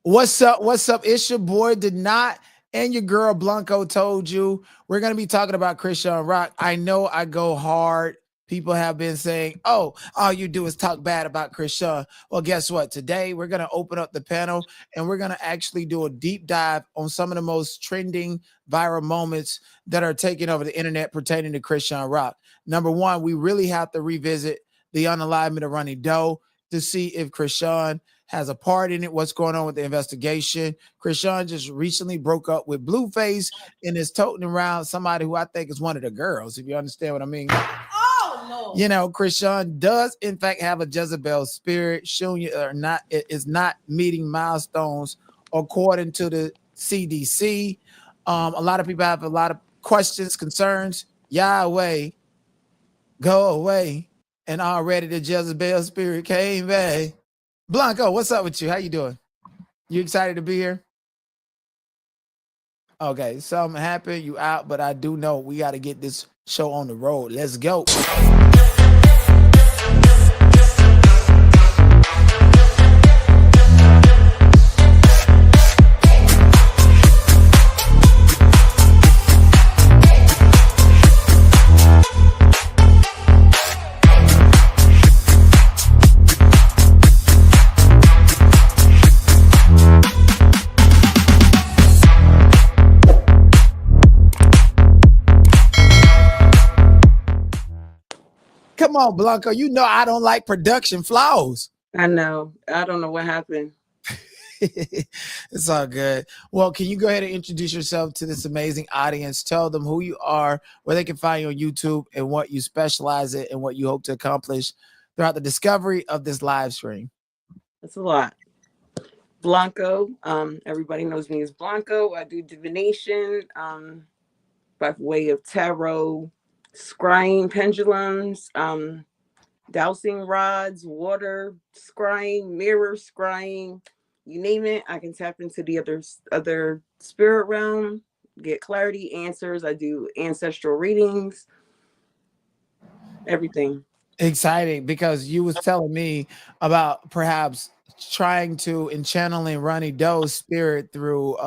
What's up? What's up? It's your boy Did Not and your girl Blanco told you. We're gonna be talking about Chrisean Rock. I know I go hard. People have been saying, "Oh, all you do is talk bad about Chrisean." Well, guess what? Today we're gonna open up the panel and we're gonna actually do a deep dive on some of the most trending viral moments that are taking over the internet pertaining to Chrisean Rock. Number one, we really have to revisit the unalivement of Ronny Doe to see if Chrisean has a part in it. What's going on with the investigation? Chrisean just recently broke up with Blueface and is toting around somebody who I think is one of the girls, if you understand what I mean. Oh no. You know, Chrisean does in fact have a Jezebel spirit, showing you or not, it is not meeting milestones according to the CDC. A lot of people have a lot of questions, concerns. Yahweh, go away. And already the Jezebel spirit came back. Blanco, what's up with you? How you doing? You excited to be here? Okay, something happened. You out, but I do know we got to get this show on the road. Let's go. Come on, Blanco. You know I don't like production flaws. I know. I don't know what happened. It's all good. Well, can you go ahead and introduce yourself to this amazing audience? Tell them who you are, where they can find you on YouTube, and what you specialize in and what you hope to accomplish throughout the discovery of this live stream. That's a lot. Blanco. Everybody knows me as Blanco. I do divination, by way of tarot, scrying pendulums, dowsing rods, water scrying, mirror scrying, you name it. I can tap into the other spirit realm, get clarity, answers. I do ancestral readings, everything. Exciting because you was telling me about perhaps trying to and channeling Ronny Doe's spirit through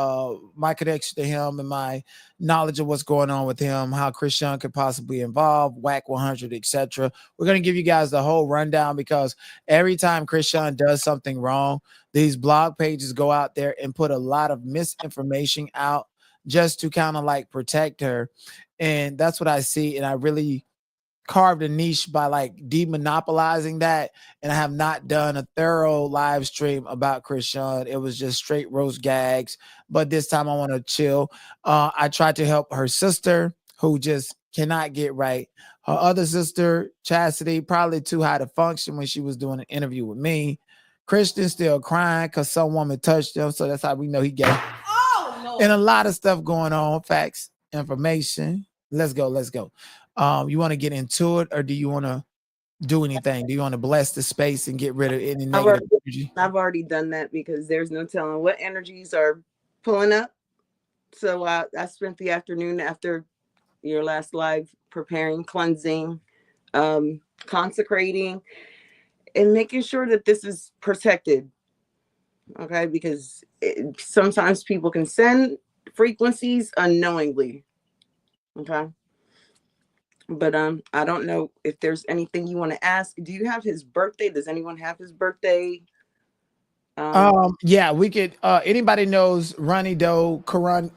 my connection to him and my knowledge of what's going on with him, how Chrisean could possibly involve WAC 100, etc. We're going to give you guys the whole rundown because every time Chrisean does something wrong, these blog pages go out there and put a lot of misinformation out just to kind of like protect her. And that's what I see. And I really carved a niche by like demonopolizing that, and I have not done a thorough live stream about Chrisean. It was just straight roast gags, but this time I want to chill. I tried to help her sister who just cannot get right. Her other sister Chastity probably too high to function when she was doing an interview with me. Christian still crying because some woman touched him, so that's how we know he gay. Oh no. And a lot of stuff going on, facts, information. Let's go. Let's go. You want to get into it, or do you want to do anything? Do you want to bless the space and get rid of any negative energy? I've already done that because there's no telling what energies are pulling up. So I spent the afternoon after your last live preparing, cleansing, consecrating, and making sure that this is protected. Okay, because sometimes people can send frequencies unknowingly. Okay. But I don't know if there's anything you want to ask. Do you have his birthday? Does anyone have his birthday? Yeah, we could anybody knows Ronny Doe, Karan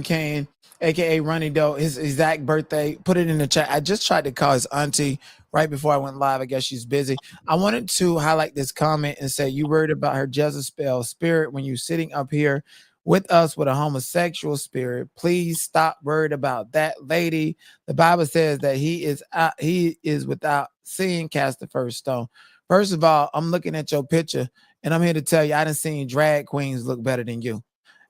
Kane, aka Ronny Doe, his exact birthday. Put it in the chat. I just tried to call his auntie right before I went live. I guess she's busy. I wanted to highlight this comment and say you worried about her Jezebel spirit when you're sitting up here with us with a homosexual spirit. Please stop worried about that lady. The Bible says that he is without sin, cast the first stone. First of all, I'm looking at your picture and I'm here to tell you I done seen drag queens look better than you.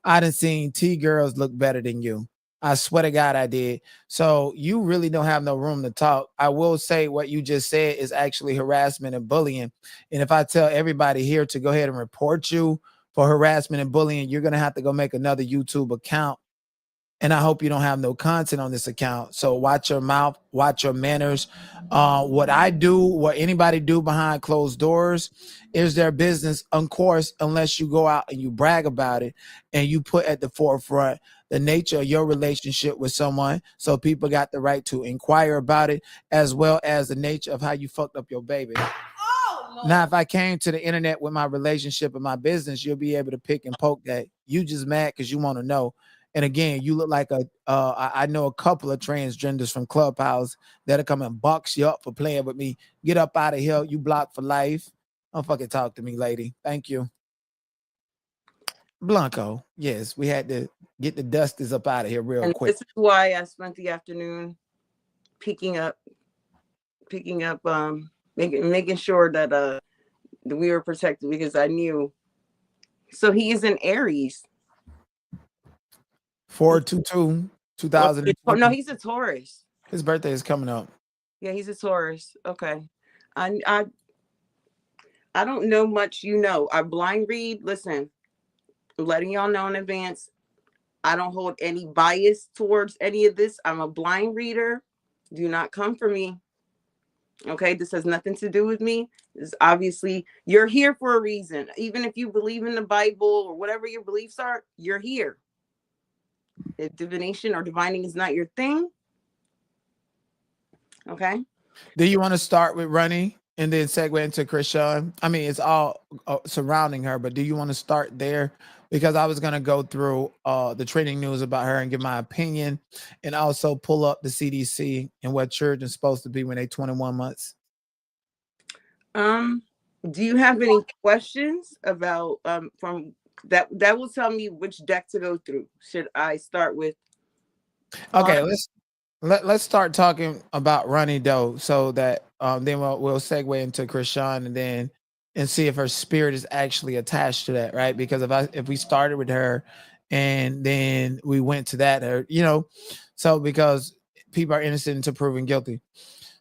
I done seen T-girls look better than you. I swear to God I did. So you really don't have no room to talk. I will say what you just said is actually harassment and bullying. And if I tell everybody here to go ahead and report you for harassment and bullying, you're going to have to go make another YouTube account and I hope you don't have no content on this account. So watch your mouth, watch your manners. What I do, what anybody do behind closed doors, is their business, of course, unless you go out and you brag about it and you put at the forefront the nature of your relationship with someone, so people got the right to inquire about it, as well as the nature of how you fucked up your baby. Now, if I came to the internet with my relationship and my business, you'll be able to pick and poke that. You just mad because you want to know. And again, you look like I know a couple of transgenders from Clubhouse that'll come and box you up for playing with me. Get up out of here. You blocked for life. Don't fucking talk to me, lady. Thank you. Blanco. Yes, we had to get the dusties up out of here real And quick. this is why I spent the afternoon picking up, making sure that we were protected, because I knew. So he is in Aries. 422 No, 2020. he's a Taurus. His birthday is coming up. Yeah, he's a Taurus. Okay. I I don't know much, I blind read. Listen, I'm letting y'all know in advance. I don't hold any bias towards any of this. I'm a blind reader. Do not come for me. Okay, this has nothing to do with me. This obviously, you're here for a reason. Even if you believe in the Bible or whatever your beliefs are, you're here. If divination or divining is not your thing, okay. Do you want to start with Ronny and then segue into Chrisean? I mean, it's all surrounding her, but do you want to start there? Because I was going to go through the trending news about her and give my opinion, and also pull up the CDC and what children is supposed to be when they're 21 months. Do you have any questions about from that will tell me which deck to go through? Should I start with Okay, let's start talking about Ronny Doe, so that then we'll segue into Chrisean, and see if her spirit is actually attached to that, right? Because if we started with her and then we went to that, or so because people are innocent until proven guilty.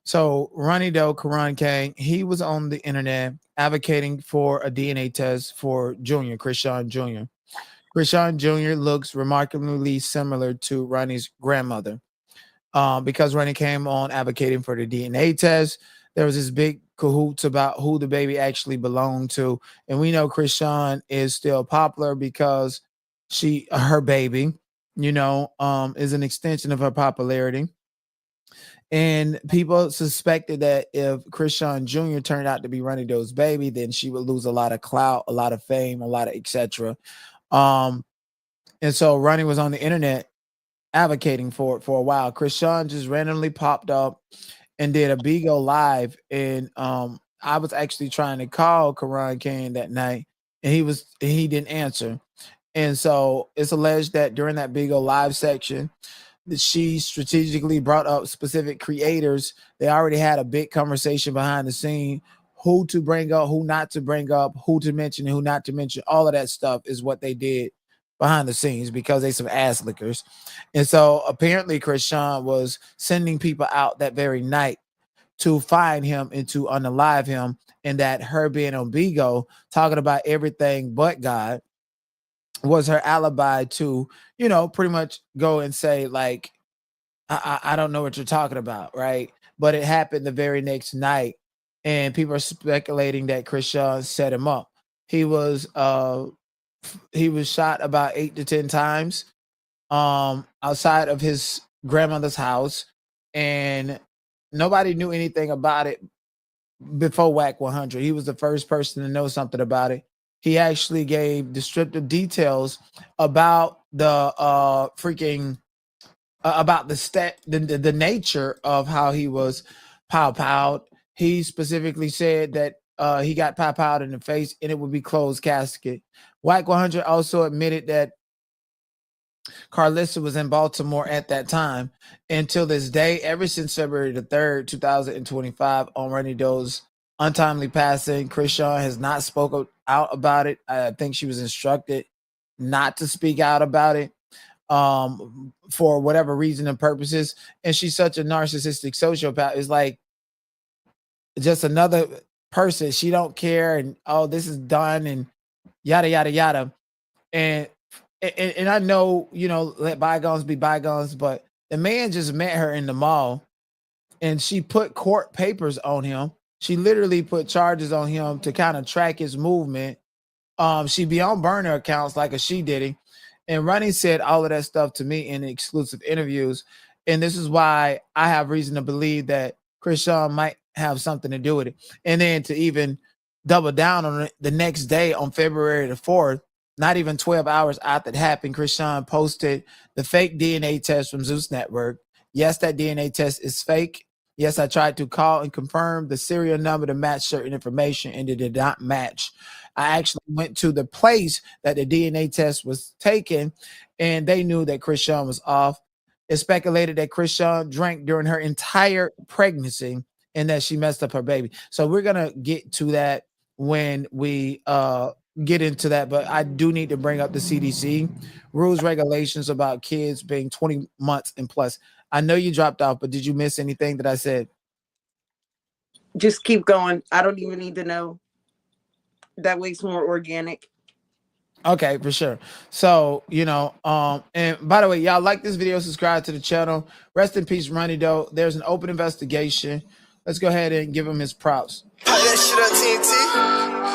So Ronny Doe, Karan Kang, he was on the internet advocating for a DNA test for Junior, Chrisean Jr. Chrisean Jr. looks remarkably similar to Ronnie's grandmother. Because Ronny came on advocating for the DNA test, there was this big cahoots about who the baby actually belonged to. And we know Chrisean is still popular because her baby, is an extension of her popularity. And people suspected that if Chrisean Jr. turned out to be Ronny Doe's baby, then she would lose a lot of clout, a lot of fame, a lot of etc. And so Ronny was on the internet advocating for it for a while. Chrisean just randomly popped up and did a Bigo live, and I was actually trying to call Karan Kane that night, and he didn't answer. And so it's alleged that during that Bigo live section, that she strategically brought up specific creators. They already had a big conversation behind the scene, who to bring up, who not to bring up, who to mention, who not to mention. All of that stuff is what they did behind the scenes, because they some ass lickers. And so apparently Chrisean was sending people out that very night to find him and to unalive him, and that her being on Bigo talking about everything but God was her alibi to, pretty much go and say, like, I don't know what you're talking about, right? But it happened the very next night, and people are speculating that Chrisean set him up. He was shot about 8 to 10 times outside of his grandmother's house, and nobody knew anything about it before WAC 100. He was the first person to know something about it. He actually gave descriptive details about the freaking about the nature of how he was pow-powed. He specifically said that he got pow-powed in the face and it would be closed casket. WAC 100 also admitted that Carlissa was in Baltimore at that time. Until this day, ever since February the 3rd, 2025, on Ronny Doe's untimely passing, Chrisean has not spoken out about it. I think she was instructed not to speak out about it for whatever reason and purposes. And she's such a narcissistic sociopath. It's like just another person. She don't care, and this is done, and yada yada yada. And and I know, let bygones be bygones, but the man just met her in the mall and she put court papers on him. She literally put charges on him to kind of track his movement. She be on burner accounts like a she diddy. And Ronny said all of that stuff to me in exclusive interviews. And this is why I have reason to believe that Chrisean might have something to do with it. And then to even double down on it, the next day on February the 4th, not even 12 hours after it happened, Chrisean posted the fake DNA test from Zeus Network. Yes, that DNA test is fake. Yes, I tried to call and confirm the serial number to match certain information, and it did not match. I actually went to the place that the DNA test was taken, and they knew that Chrisean was off. It's speculated that Chrisean drank during her entire pregnancy and that she messed up her baby. So we're gonna get to that when we get into that. But I do need to bring up the CDC rules, regulations about kids being 20 months and plus. I know you dropped off, but did you miss anything that I said? Just keep going. I don't even need to know. That way it's more organic. Okay, for sure. So, and by the way, y'all like this video, subscribe to the channel. Rest in peace, Ronny Doe. There's an open investigation. Let's go ahead and give him his props. Put that shit on TNT.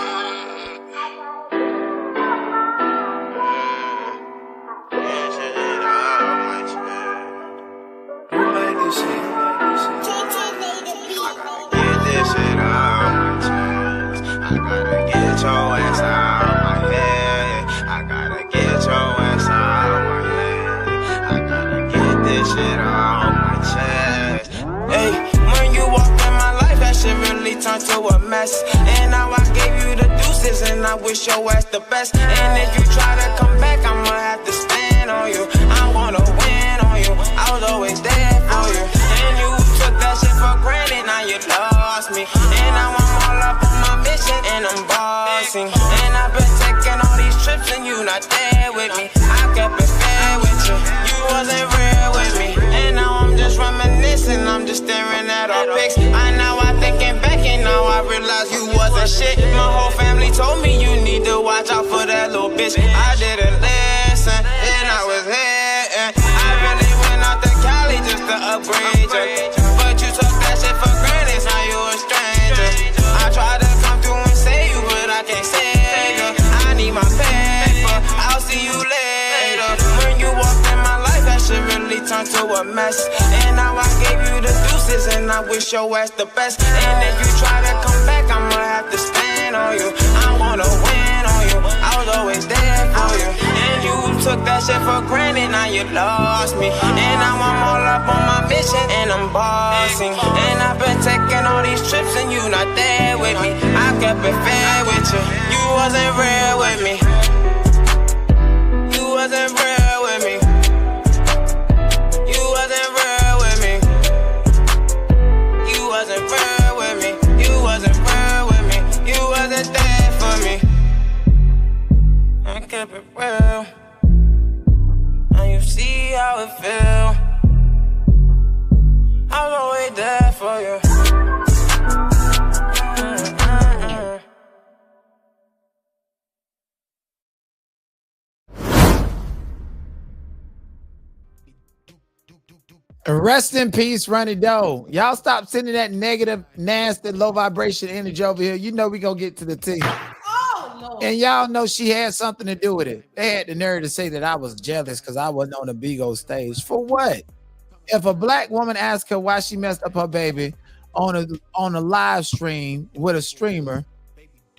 Turned to a mess, and now I gave you the deuces, and I wish your ass the best. And if you try to come back, I'ma have to stand on you. I wanna win on you. I was always there for you, and you took that shit for granted. Now you lost me, and now I'm all up on my mission, and I'm bossing. And I've been taking all these trips, and you not there with me. I kept it fair with you. You wasn't real with me, and now I'm just reminiscing. I'm just staring at our pics. I thinking back, and now I realize you wasn't shit. My whole family told me you need to watch out for that little bitch. I didn't listen, and I was here. I really went out to Cali just to upgrade you, but you took that shit for granted. Now you a stranger. I tried to come through and save you, but I can't save you. I need my paper. I'll see you later. When you walked in my life, that shit really turned to a mess. And now I gave you the deuces, and I wish your ass the best. And if you try to come back, I'ma have to stand on you. I wanna win on you. I was always there for you, and you took that shit for granted. Now you lost me, and now I'm all up on my mission, and I'm bossing. And I've been taking all these trips, and you not there with me. I kept it fair with you. You wasn't real with me. You wasn't real with me. You wasn't real with me. You wasn't real with me. You wasn't real with me. You wasn't there for me. I kept it real. Now you see how it feel. I was always there for you. Rest in peace, Ronny Doe. Y'all stop sending that negative, nasty, low vibration energy over here. You know we gonna get to the tea. Oh, Lord. And y'all know she had something to do with it. They had the nerve to say that I was jealous because I wasn't on the Bigo stage. For what? If a black woman asked her why she messed up her baby on a live stream with a streamer,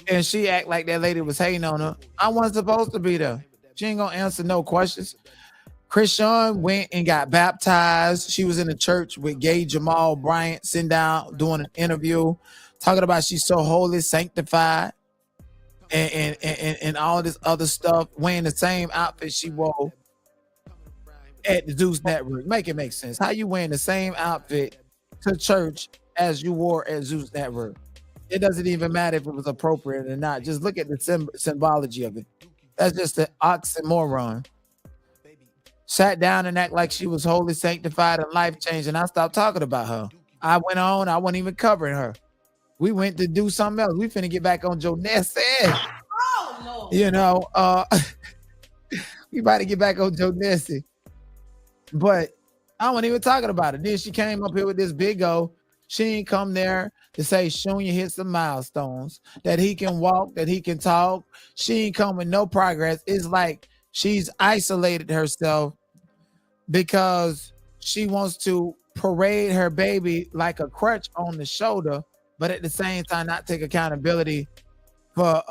and she act like that lady was hating on her, I wasn't supposed to be there. She ain't gonna answer no questions. Chrisean went and got baptized. She was in a church with gay Jamal Bryant, sitting down, doing an interview, talking about she's so holy, sanctified, and all this other stuff, wearing the same outfit she wore at the Zeus Network. Make it make sense. How you wearing the same outfit to church as you wore at Zeus Network? It doesn't even matter if it was appropriate or not. Just look at the symbology of it. That's just an oxymoron. Sat down and act like she was holy, sanctified, and life-changing. I stopped talking about her. I went on. I wasn't even covering her. We went to do something else. We finna get back on Joe Ness. Oh, no. We about to get back on Joe Nessie. But I wasn't even talking about it. Then she came up here with this big O. She ain't come there to say Shunya hit some milestones, that he can walk, that he can talk. She ain't come with no progress. It's like she's isolated herself because she wants to parade her baby like a crutch on the shoulder, but at the same time not take accountability for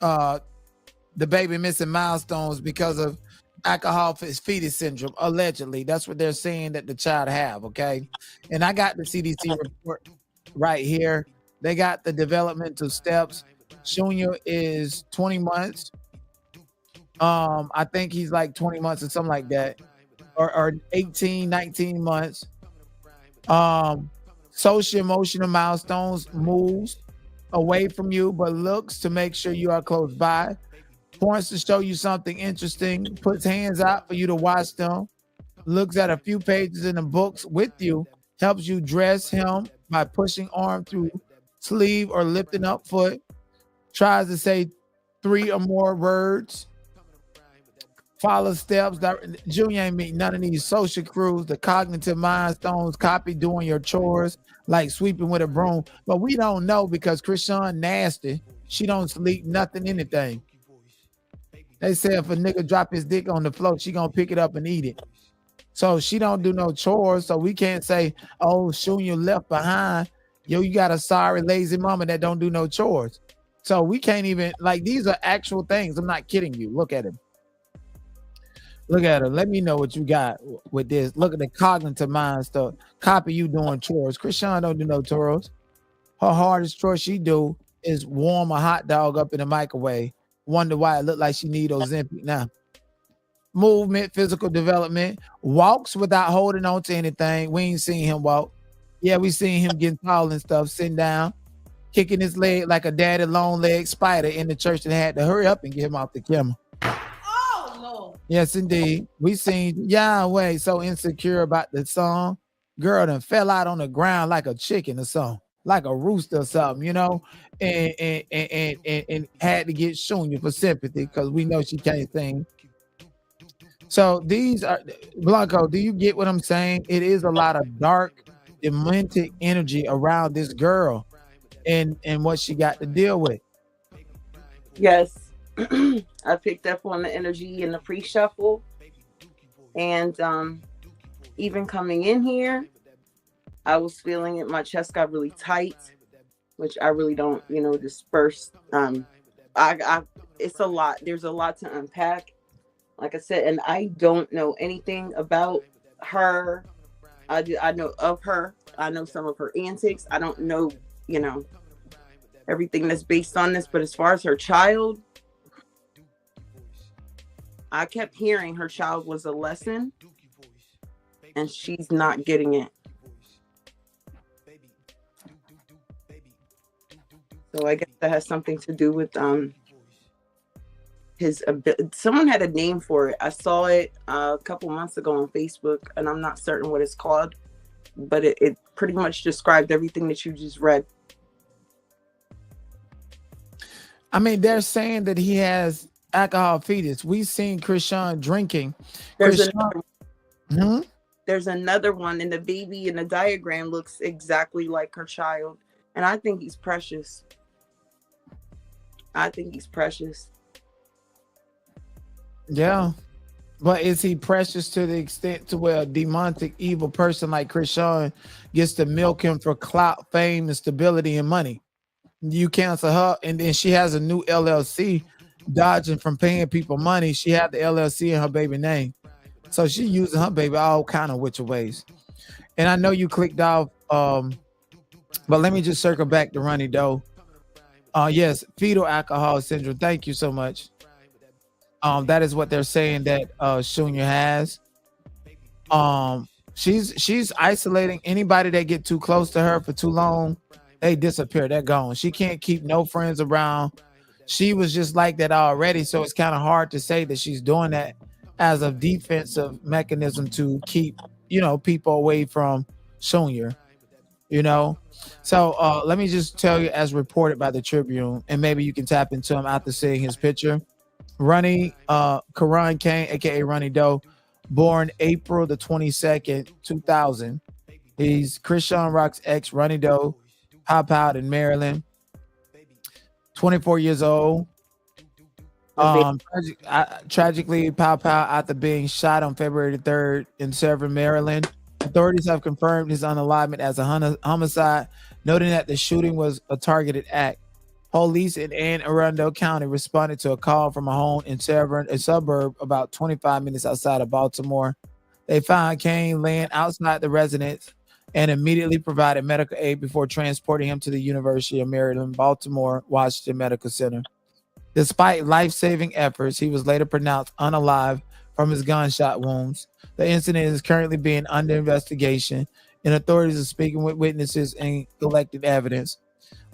the baby missing milestones because of alcohol fetus syndrome. Allegedly, that's what they're saying that the child have. Okay, and I got the CDC report right here. They got the developmental steps. Shunya is 20 months. I think he's like 20 months or something like that, or 18, 19 months. Social emotional milestones, moves away from you, but looks to make sure you are close by. Points to show you something interesting, puts hands out for you to watch them, looks at a few pages in the books with you, helps you dress him by pushing arm through sleeve or lifting up foot, tries to say 3 or more words, follow steps. Junior ain't meet none of these social crews, the cognitive milestones, copy doing your chores, like sweeping with a broom. But we don't know because Chrisean nasty. She don't sleep nothing, anything. They say if a nigga drop his dick on the floor, she gonna pick it up and eat it. So she don't do no chores. So we can't say, oh, Shunya left behind. Yo, you got a sorry, lazy mama that don't do no chores. So we can't even, like, these are actual things. I'm not kidding you. Look at him. Look at her. Let me know what you got with this. Look at the cognitive mind stuff. Copy you doing chores. Chrisean don't do no chores. Her hardest chore she do is warm a hot dog up in the microwave. Wonder why it looked like she need Ozempic now. Movement, physical development, walks without holding on to anything. We ain't seen him walk. Yeah, we seen him getting tall and stuff, sitting down, kicking his leg like a daddy long leg spider in the church and had to hurry up and get him off the camera. Oh, Lord. Yes, indeed. We seen Yahweh so insecure about the song. Girl done fell out on the ground like a chicken or something, like a rooster or something, you know, and had to get Shunya for sympathy because we know she can't sing. So these are, Blanco, do you get what I'm saying? It is a lot of dark, demented energy around this girl and what she got to deal with. Yes. I picked up on the energy in the pre-shuffle. And even coming in here, I was feeling it. My chest got really tight, which I really don't, disperse. It's a lot. There's a lot to unpack. Like I said, and I don't know anything about her. I know of her. I know some of her antics. I don't know, everything that's based on this. But as far as her child, I kept hearing her child was a lesson, and she's not getting it. So I guess that has something to do with his ability. Someone had a name for it. I saw it a couple months ago on Facebook, and I'm not certain what it's called, but it pretty much described everything that you just read. I mean, they're saying that he has alcohol fetus. We've seen Chrisean drinking. There's another one, and the baby in the diagram looks exactly like her child, and I think he's precious. Yeah, but is he precious to the extent to where a demonic evil person like Chrisean gets to milk him for clout, fame, and stability and money? You cancel her, and then she has a new LLC, dodging from paying people money. She had the LLC in her baby name, so she using her baby all kind of which ways. And I know you clicked off, but let me just circle back to Ronny Doe. Yes, fetal alcohol syndrome. Thank you so much. That is what they're saying that Shunya has. She's isolating anybody that get too close to her for too long. They disappear. They're gone. She can't keep no friends around. She was just like that already, so it's kind of hard to say that she's doing that as a defensive mechanism to keep people away from Shunya. So let me just tell you, as reported by the Tribune, and maybe you can tap into him after seeing his picture. Karan Kane, aka Ronny Doe, born April the 22nd, 2000. He's Chrisean Rock's ex, Ronny Doe, pop out in Maryland, 24 years old. Tragically, Pow Pow after being shot on February 3rd in Severn, Maryland. Authorities have confirmed his unalivement as a homicide, noting that the shooting was a targeted act. Police in Anne Arundel County responded to a call from a home in Severn, a suburb about 25 minutes outside of Baltimore. They found Kane laying outside the residence and immediately provided medical aid before transporting him to the University of Maryland, Baltimore, Washington Medical Center. Despite life-saving efforts, he was later pronounced unalive from his gunshot wounds. The incident is currently being under investigation, and authorities are speaking with witnesses and collecting evidence.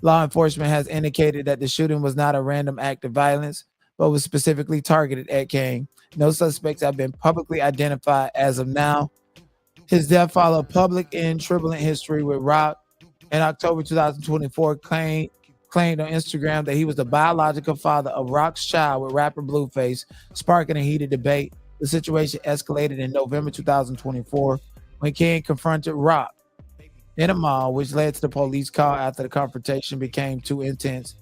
Law enforcement has indicated that the shooting was not a random act of violence, but was specifically targeted at Kane. No suspects have been publicly identified as of now. His death followed public and turbulent history with Rock. In October 2024, claimed on Instagram that he was the biological father of Rock's child with rapper Blueface, sparking a heated debate. The situation escalated in November 2024 when Kane confronted Rock in a mall, which led to the police call after the confrontation became too intense.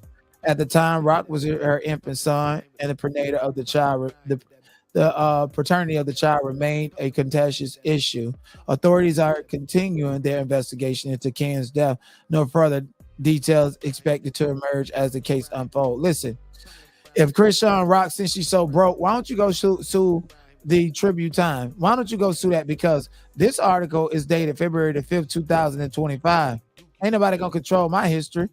At the time, Rock was her infant son, and the prenatal of the child, the paternity of the child remained a contentious issue. Authorities are continuing their investigation into Kane's death. No further details expected to emerge as the case unfolds. Listen, if Chrisean Rock, since she's so broke, why don't you go sue the Tribute Time? Why don't you go sue that? Because this article is dated February the 5th, 2025. Ain't nobody gonna control my history.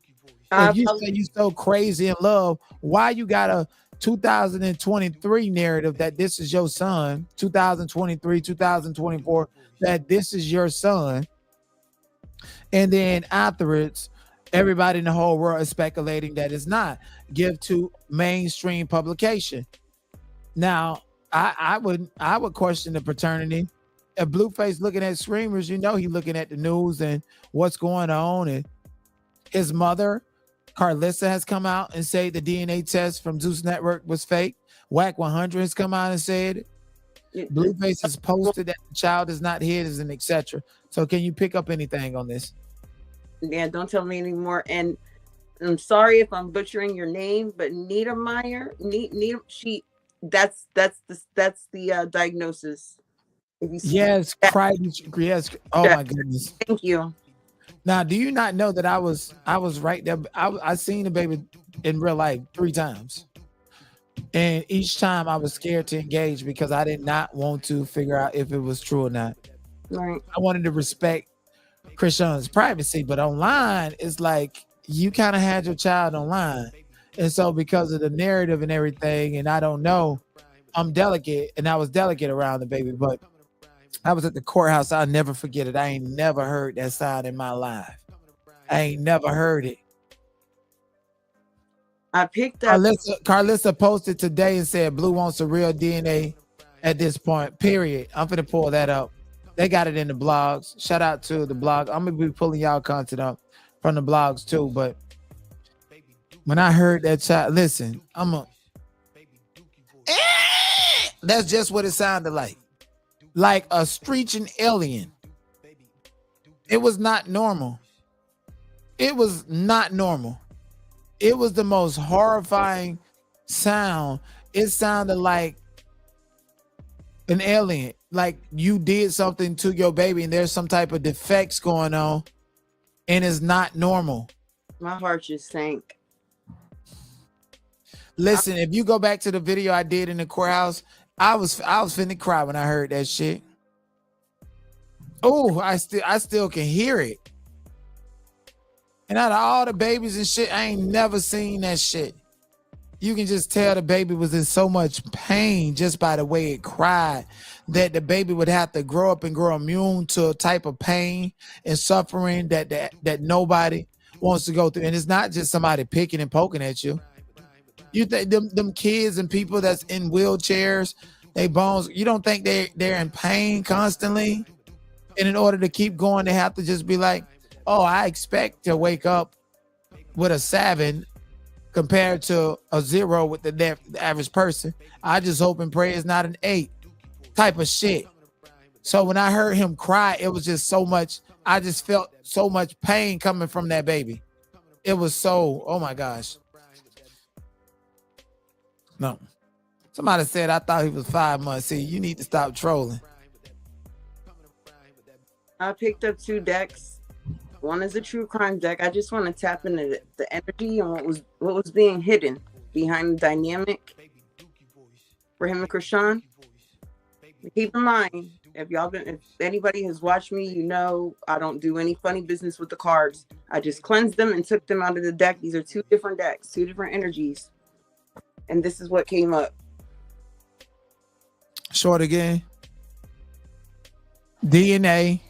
If you say you so crazy in love, why you got a 2023 narrative that this is your son, 2023, 2024, that this is your son, and then afterwards, everybody in the whole world is speculating that it's not. Give to mainstream publication. Now, I would question the paternity. If Blueface looking at screamers, you know he looking at the news and what's going on. And his mother, Carlissa, has come out and said the DNA test from Zeus Network was fake. Whack 100 has come out and said it. Blueface has posted that the child is not his and etc. So can you pick up anything on this? Yeah, don't tell me anymore. And I'm sorry if I'm butchering your name, but Nita Meyer, that's the diagnosis. If you see yes, yes. Oh my goodness. Thank you. Now, do you not know that I was right there? I seen the baby in real life 3 times, and each time I was scared to engage because I did not want to figure out if it was true or not. Right. I wanted to respect Chrisean's privacy, but online it's like you kind of had your child online, and so because of the narrative and everything, and I don't know, I'm delicate, and I was delicate around the baby, but I was at the courthouse. I'll never forget it. I ain't never heard that sound in my life. I ain't never heard it. I picked up. Carlissa posted today and said Blue wants a real DNA at this point, period. I'm going to pull that up. They got it in the blogs. Shout out to the blog. I'm going to be pulling y'all content up from the blogs too. But when I heard that child, listen, that's just what it sounded like a screeching alien. It was not normal. It was not normal. It was the most horrifying sound. It sounded like an alien, like you did something to your baby and there's some type of defects going on and it's not normal. My heart just sank. Listen, if you go back to the video I did in the courthouse, I was finna cry when I heard that shit. Oh, I still can hear it. And out of all the babies and shit, I ain't never seen that shit. You can just tell the baby was in so much pain just by the way it cried, that the baby would have to grow up and grow immune to a type of pain and suffering that nobody wants to go through. And it's not just somebody picking and poking at you. You think them kids and people that's in wheelchairs, they bones, you don't think they're in pain constantly? And in order to keep going, they have to just be like, oh, I expect to wake up with a 7 compared to a 0 with the average person. I just hope and pray it's not an 8 type of shit. So when I heard him cry, it was just so much. I just felt so much pain coming from that baby. It was so, oh my gosh. No. Somebody said I thought he was 5 months. See, you need to stop trolling. I picked up 2 decks. One is a true crime deck. I just want to tap into the energy and what was being hidden behind the dynamic for him and Chrisean. Keep in mind, if anybody has watched me, you know I don't do any funny business with the cards. I just cleansed them and took them out of the deck. These are 2 different decks, 2 different energies. And this is what came up. Short again. DNA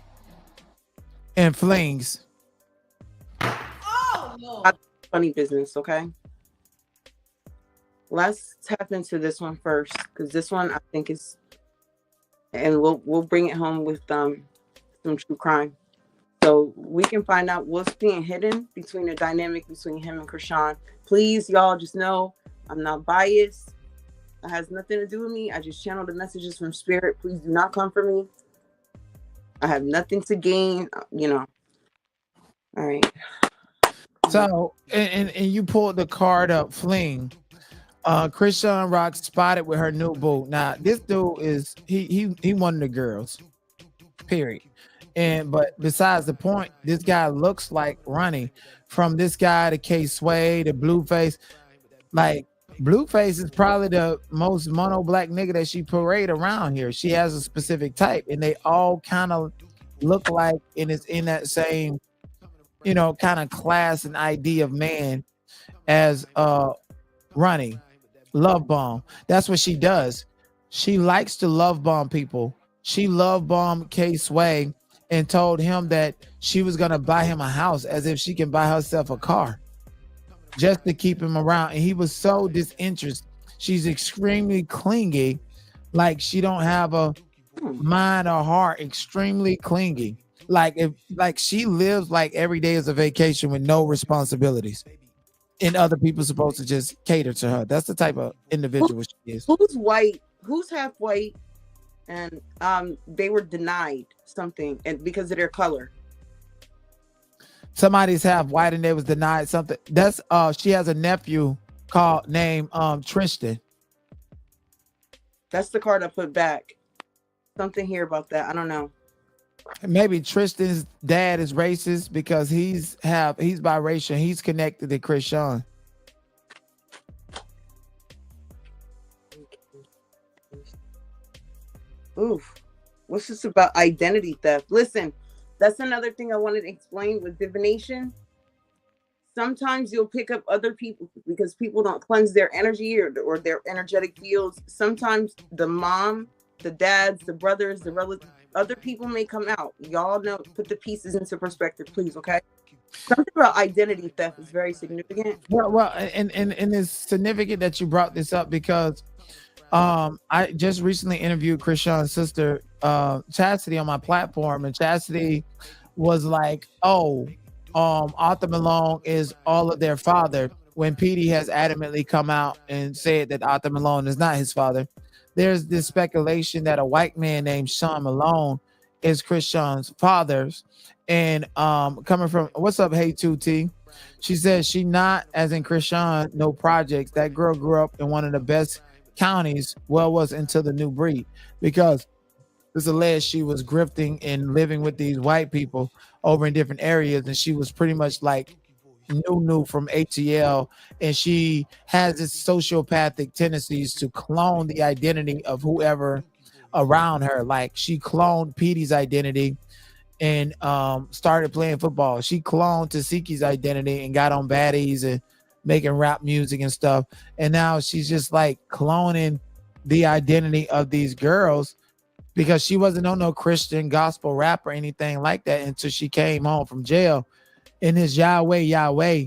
and flings. Oh no. Funny business, okay? Let's tap into this one first, because this one I think is, and we'll bring it home with some true crime, so we can find out what's being hidden between the dynamic between him and Chrisean. Please, y'all, just know I'm not biased. It has nothing to do with me. I just channel the messages from spirit. Please do not come for me. I have nothing to gain, you know. All right. So, and you pulled the card up, fling. Chrisean Rock spotted with her new boo. Now, this dude is he one of the girls. Period. But besides the point, this guy looks like Ronny. From this guy to K Sway to Blueface. Like, Blueface is probably the most mono black nigga that she parade around here. She has a specific type, and they all kind of look like, and it's in that same, you know, kind of class and idea of man as Ronny. Love bomb. That's what she does. She likes to love bomb people. She love bombed K Sway and told him that she was gonna buy him a house, as if she can buy herself a car, just to keep him around. And he was so disinterested. She's extremely clingy, like she don't have a mind or heart. Extremely clingy, like she lives like every day is a vacation with no responsibilities, and other people supposed to just cater to her. That's the type of individual she is. Who's white? Who's half white? And they were denied something, and because of their color. Somebody's half white and they was denied something. That's she has a nephew named Tristan. That's the card I put back. Something here about that. I don't know. Maybe Tristan's dad is racist because he's biracial. He's connected to Chrisean. Oof. What's this about identity theft? Listen, that's another thing I wanted to explain with divination. Sometimes you'll pick up other people because people don't cleanse their energy or their energetic fields. Sometimes the mom, the dads, the brothers, the relatives, other people may come out. Y'all know, put the pieces into perspective, please, okay? Something about identity theft is very significant. Well, and it's significant that you brought this up because I just recently interviewed Chrisean's sister, Chastity, on my platform, and Chastity was like, "Oh, Arthur Malone is all of their father." When Petey has adamantly come out and said that Arthur Malone is not his father, there's this speculation that a white man named Sean Malone is Chrisean's father's. And coming from, what's up, Hey 2T? She says she not, as in Chrisean, no projects. That girl grew up in one of the best counties, was until the new breed, because it's alleged she was grifting and living with these white people over in different areas, and she was pretty much like new from ATL, and she has its sociopathic tendencies to clone the identity of whoever around her. Like, she cloned Petey's identity and started playing football. She cloned Tasiki's identity and got on baddies and making rap music and stuff. And now she's just like cloning the identity of these girls, because she wasn't on no Christian gospel rap or anything like that until she came home from jail. And this Yahweh, Yahweh,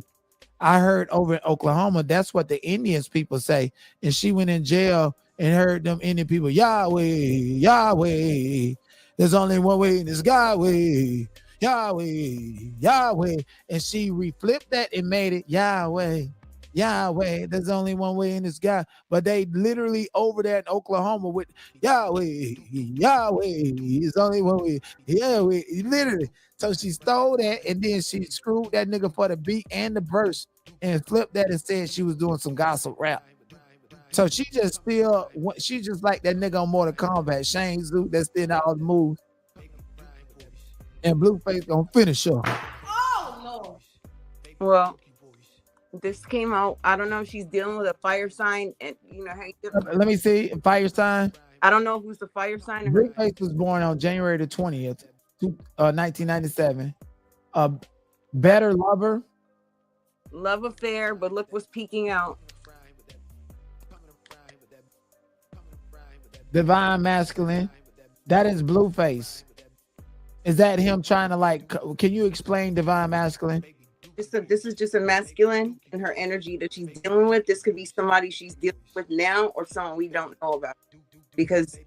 I heard over in Oklahoma, that's what the Indians people say. And she went in jail and heard them Indian people, Yahweh, Yahweh, there's only one way in this Yahweh, Yahweh, Yahweh. And she reflipped that and made it Yahweh, Yahweh, there's only one way in the sky. But they literally over there in Oklahoma with Yahweh, Yahweh, is only one way. Yahweh, literally. So she stole that and then she screwed that nigga for the beat and the verse and flipped that and said she was doing some gospel rap. So she just she just like that nigga on Mortal Kombat, Shane Zoo, that's still all the moves. And Blueface gonna finish her. Oh no. Well, this came out. I don't know if she's dealing with a fire sign, and you know how Let me see. Fire sign. I don't know who's the fire sign. Blueface was born on January the 20th, 1997. Better lover. Love affair, but look what's peeking out. Divine masculine. That is Blueface. Is that him trying to like? Can you explain divine masculine? This is just a masculine and her energy that she's dealing with. This could be somebody she's dealing with now or someone we don't know about. Because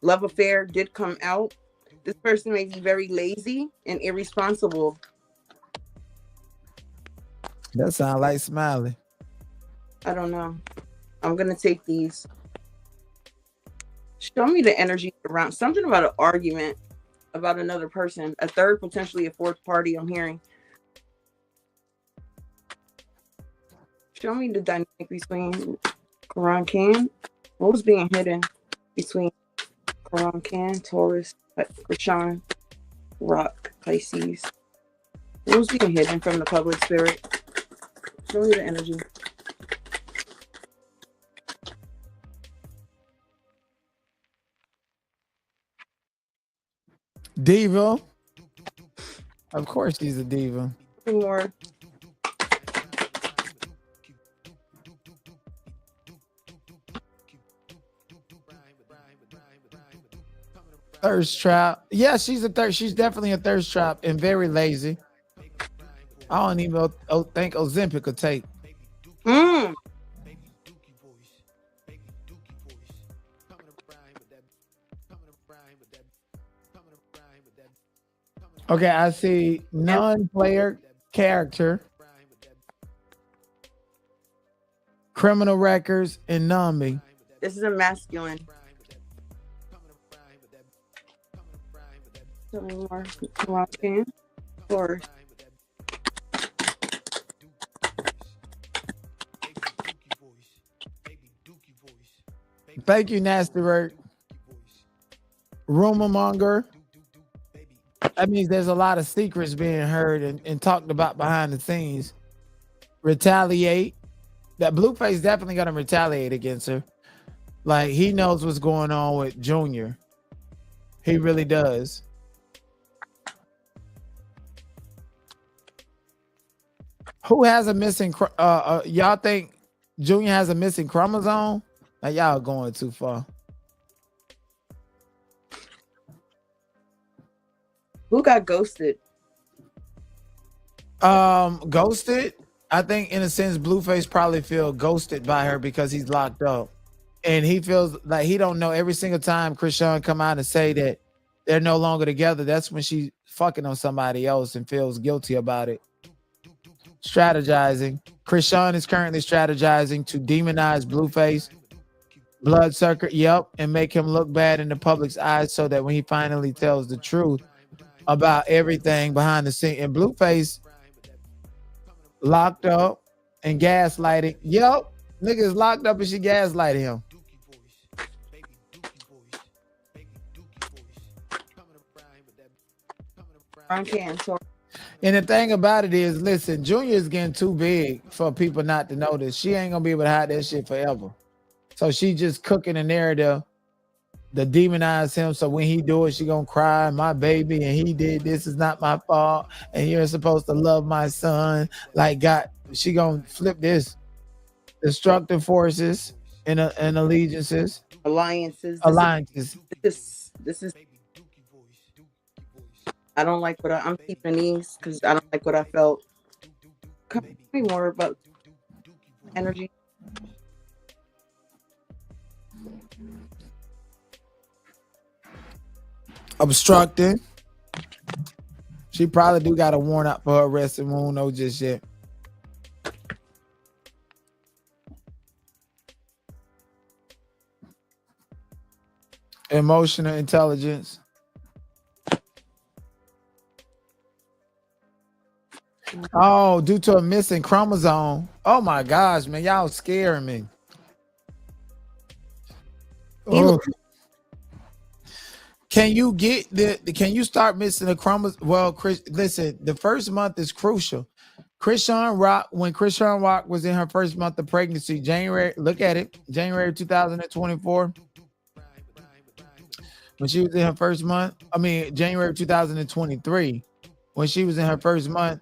love affair did come out. This person may be very lazy and irresponsible. That sounds like Smiley. I don't know. I'm gonna take these. Show me the energy around something about an argument about another person, a third, potentially a fourth party. I'm hearing. Show me the dynamic between Quran Khan. What was being hidden between Quran Khan, Taurus, Chrisean, Rock, Pisces? What was being hidden from the public spirit? Show me the energy. Diva. Of course she's a diva. More. Thirst trap. Yeah, she's definitely a thirst trap and very lazy. I don't even think Ozempic could take. Okay, I see non-player character, criminal records, and Nami. This is a masculine. Tell me more. Quran or Thank you, Nasty Work. Rumor monger. That means there's a lot of secrets being heard and talked about behind the scenes. Retaliate. That Blueface definitely gonna retaliate against her. Like he knows what's going on with Junior. He really does. Who has a missing? Y'all think Junior has a missing chromosome? Now y'all going too far. who got ghosted? Ghosted. I think in a sense, Blueface probably feel ghosted by her because he's locked up, and he feels like he don't know. Every single time Chrisean come out and say that they're no longer together, that's when she's fucking on somebody else and feels guilty about it. Strategizing. Chrisean is currently strategizing to demonize Blueface, bloodsucker, yep, and make him look bad in the public's eyes so that when he finally tells the truth about everything behind the scene, and Blueface locked up and gaslighting. Yep, niggas locked up and she gaslighted him. And the thing about it is, listen, Junior is getting too big for people not to notice. She ain't gonna be able to hide that shit forever. So she just cooking a narrative to demonize him. So when he do it, she gonna cry, my baby, and he did this, is not my fault, and you're supposed to love my son. Like God, she gonna flip this. Destructive forces and allegiances. Alliances. This is I don't like what I'm keeping these because I don't like what I felt. Tell me more about energy. Obstructing. She probably do got a warrant out for her arrest and won't know just yet. Emotional intelligence. Oh, due to a missing chromosome. Oh my gosh, man, y'all scaring me. Oh. Can you get can you start missing the chromosome? Well, Chris, listen, the first month is crucial. Chrisean Rock, when Chrisean Rock was in her first month of pregnancy, January, look at it, January 2024. When she was in her first month, January 2023, when she was in her first month,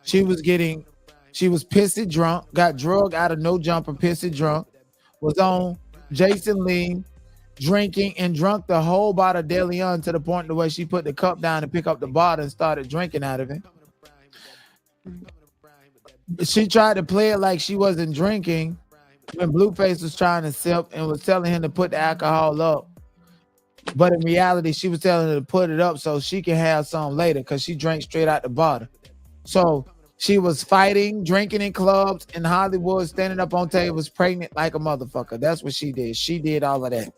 she was pissy drunk, got drug out of no jumper, pissy drunk, was on Jason Lee, drinking and drunk the whole bottle of De Leon to the point the way she put the cup down and pick up the bottle and started drinking out of it. She tried to play it like she wasn't drinking when Blueface was trying to sip and was telling him to put the alcohol up. But in reality, she was telling her to put it up so she can have some later because she drank straight out the bottle. So she was fighting, drinking in clubs in Hollywood, standing up on tables, pregnant like a motherfucker. That's what she did. She did all of that.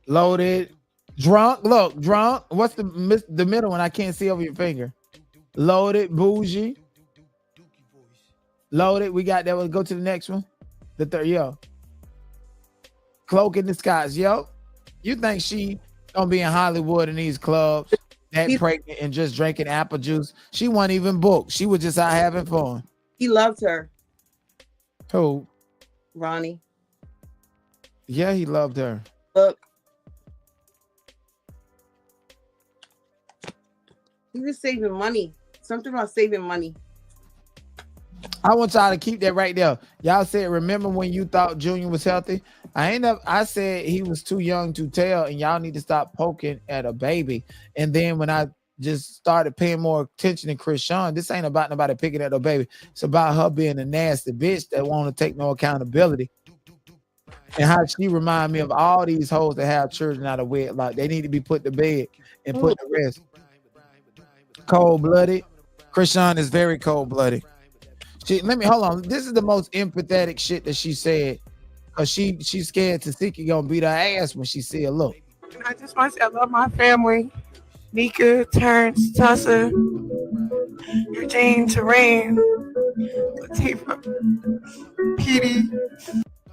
Loaded, drunk. Look, drunk. What's the middle one? I can't see over your finger. Loaded, bougie. Loaded. We got that one. Go to the next one. The third, yo. Cloak in disguise, yo. You think she gonna be in Hollywood in these clubs, that pregnant and just drinking apple juice? She wasn't even booked. She was just out having fun. He loved her. Who? Ronny. Yeah, he loved her. Look. He was saving money. Something about saving money. I want y'all to keep that right there. Y'all said, remember when you thought Junior was healthy? I said he was too young to tell, and y'all need to stop poking at a baby. And then when I just started paying more attention to Chrisean, this ain't about nobody picking at a baby. It's about her being a nasty bitch that won't take no accountability. And how she remind me of all these hoes that have children out of wedlock. They need to be put to bed and put to rest. Cold-blooded. Chrisean is very cold-blooded. Hold on. This is the most empathetic shit that she said. Cause she's scared Tasiki gonna beat her ass when she see her. Look. I just want to say I love my family. Nika, Terrence, Tussa, Eugene, Terrain, Latifah, Petey.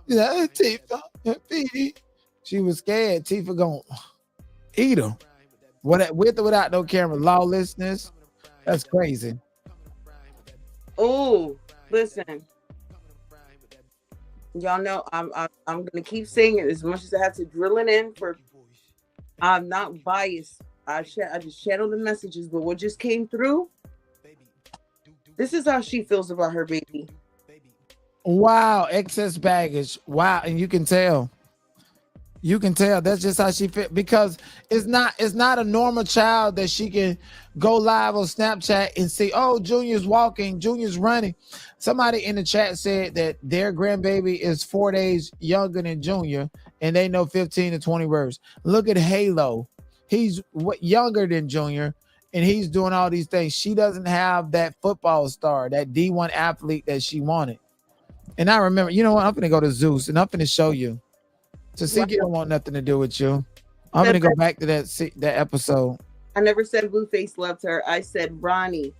Yeah, Tifa, Petey. She was scared Tifa gonna eat her. With or without no camera, lawlessness. That's crazy. Oh, listen. Y'all know I'm gonna keep saying it as much as I have to drill it in. I'm not biased. I just channel the messages, but what just came through. This is how she feels about her baby. Wow, excess baggage. Wow, and you can tell. You can tell that's just how she feel, because it's not a normal child that she can go live on Snapchat and see, oh, Junior's walking, Junior's running. Somebody in the chat said that their grandbaby is 4 days younger than Junior, and they know 15 to 20 words. Look at Halo. He's younger than Junior, and he's doing all these things. She doesn't have that football star, that D1 athlete that she wanted. And I remember, you know what? I'm going to go to Zeus, and I'm going to show you. Tasiki don't want nothing to do with you. I'm gonna go back to that episode. I never said Blueface loved her. I said Ronny.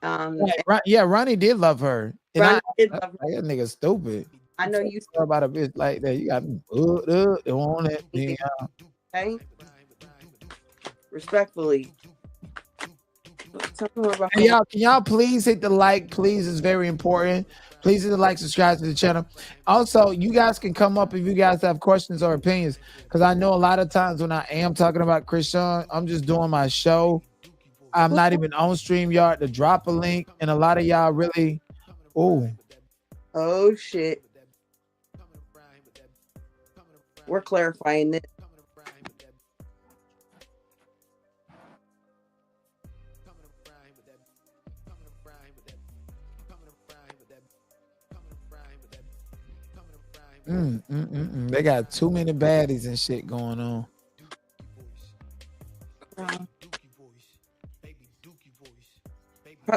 Ronny did love her. Ronny did love her. That nigga stupid. I know you about a bitch like that. You got me on it. Yeah. Okay. Respectfully. Hey, can y'all please hit the like? Please, it's very important. Please hit the like, subscribe to the channel. Also, you guys can come up if you guys have questions or opinions, because I know a lot of times when I am talking about Chrisean, I'm just doing my show. I'm not even on StreamYard to drop a link, and a lot of y'all really, oh shit. We're clarifying this. They got too many baddies and shit going on.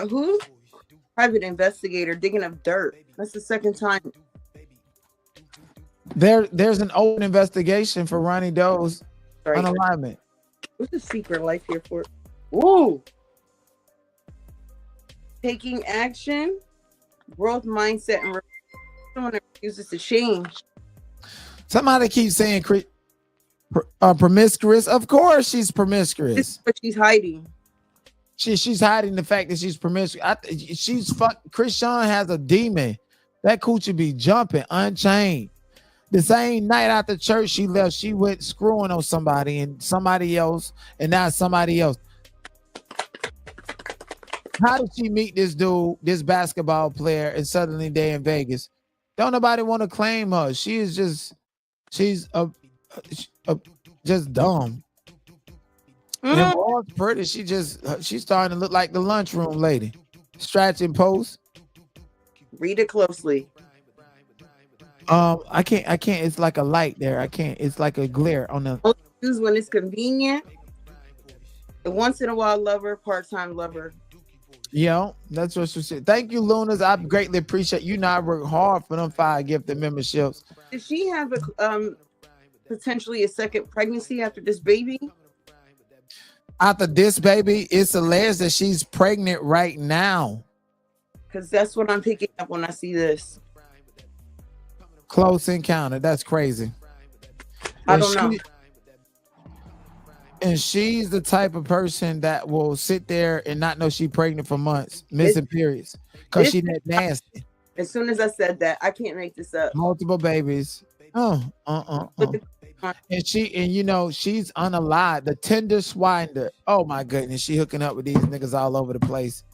Who? Private investigator digging up dirt. That's the second time. There's an open investigation for Ronny Doe's Right. unalignment. What's the secret life here for? Ooh. Taking action, growth mindset, and someone that refuses to change. Somebody keeps saying promiscuous. Of course she's promiscuous. This is what she's hiding. She's hiding the fact that she's promiscuous. Chrisean has a demon. That coochie be jumping unchained. The same night after church she left, she went screwing on somebody and somebody else, and now somebody else. How did she meet this dude, this basketball player, and suddenly they're in Vegas? Don't nobody want to claim her. She's just dumb. And Laura's pretty. She's starting to look like the lunchroom lady. Stretching post. Read it closely. I can't. It's like a light there. I can't. It's like a glare on the. Only use when it's convenient. The once in a while lover, part-time lover. Yeah, that's what she said. Thank you, Lunas. I greatly appreciate you. Know I work hard for them 5 gifted memberships. Did she have a potentially a second pregnancy after this baby? After this baby, it's alleged that she's pregnant right now. Because that's what I'm picking up when I see this. Close encounter. That's crazy. I don't know. And she's the type of person that will sit there and not know she's pregnant for months, missing periods, because she's that nasty. As soon as I said that, I can't make this up. Multiple babies. And she's unalive. The tender swinder. Oh my goodness, she hooking up with these niggas all over the place.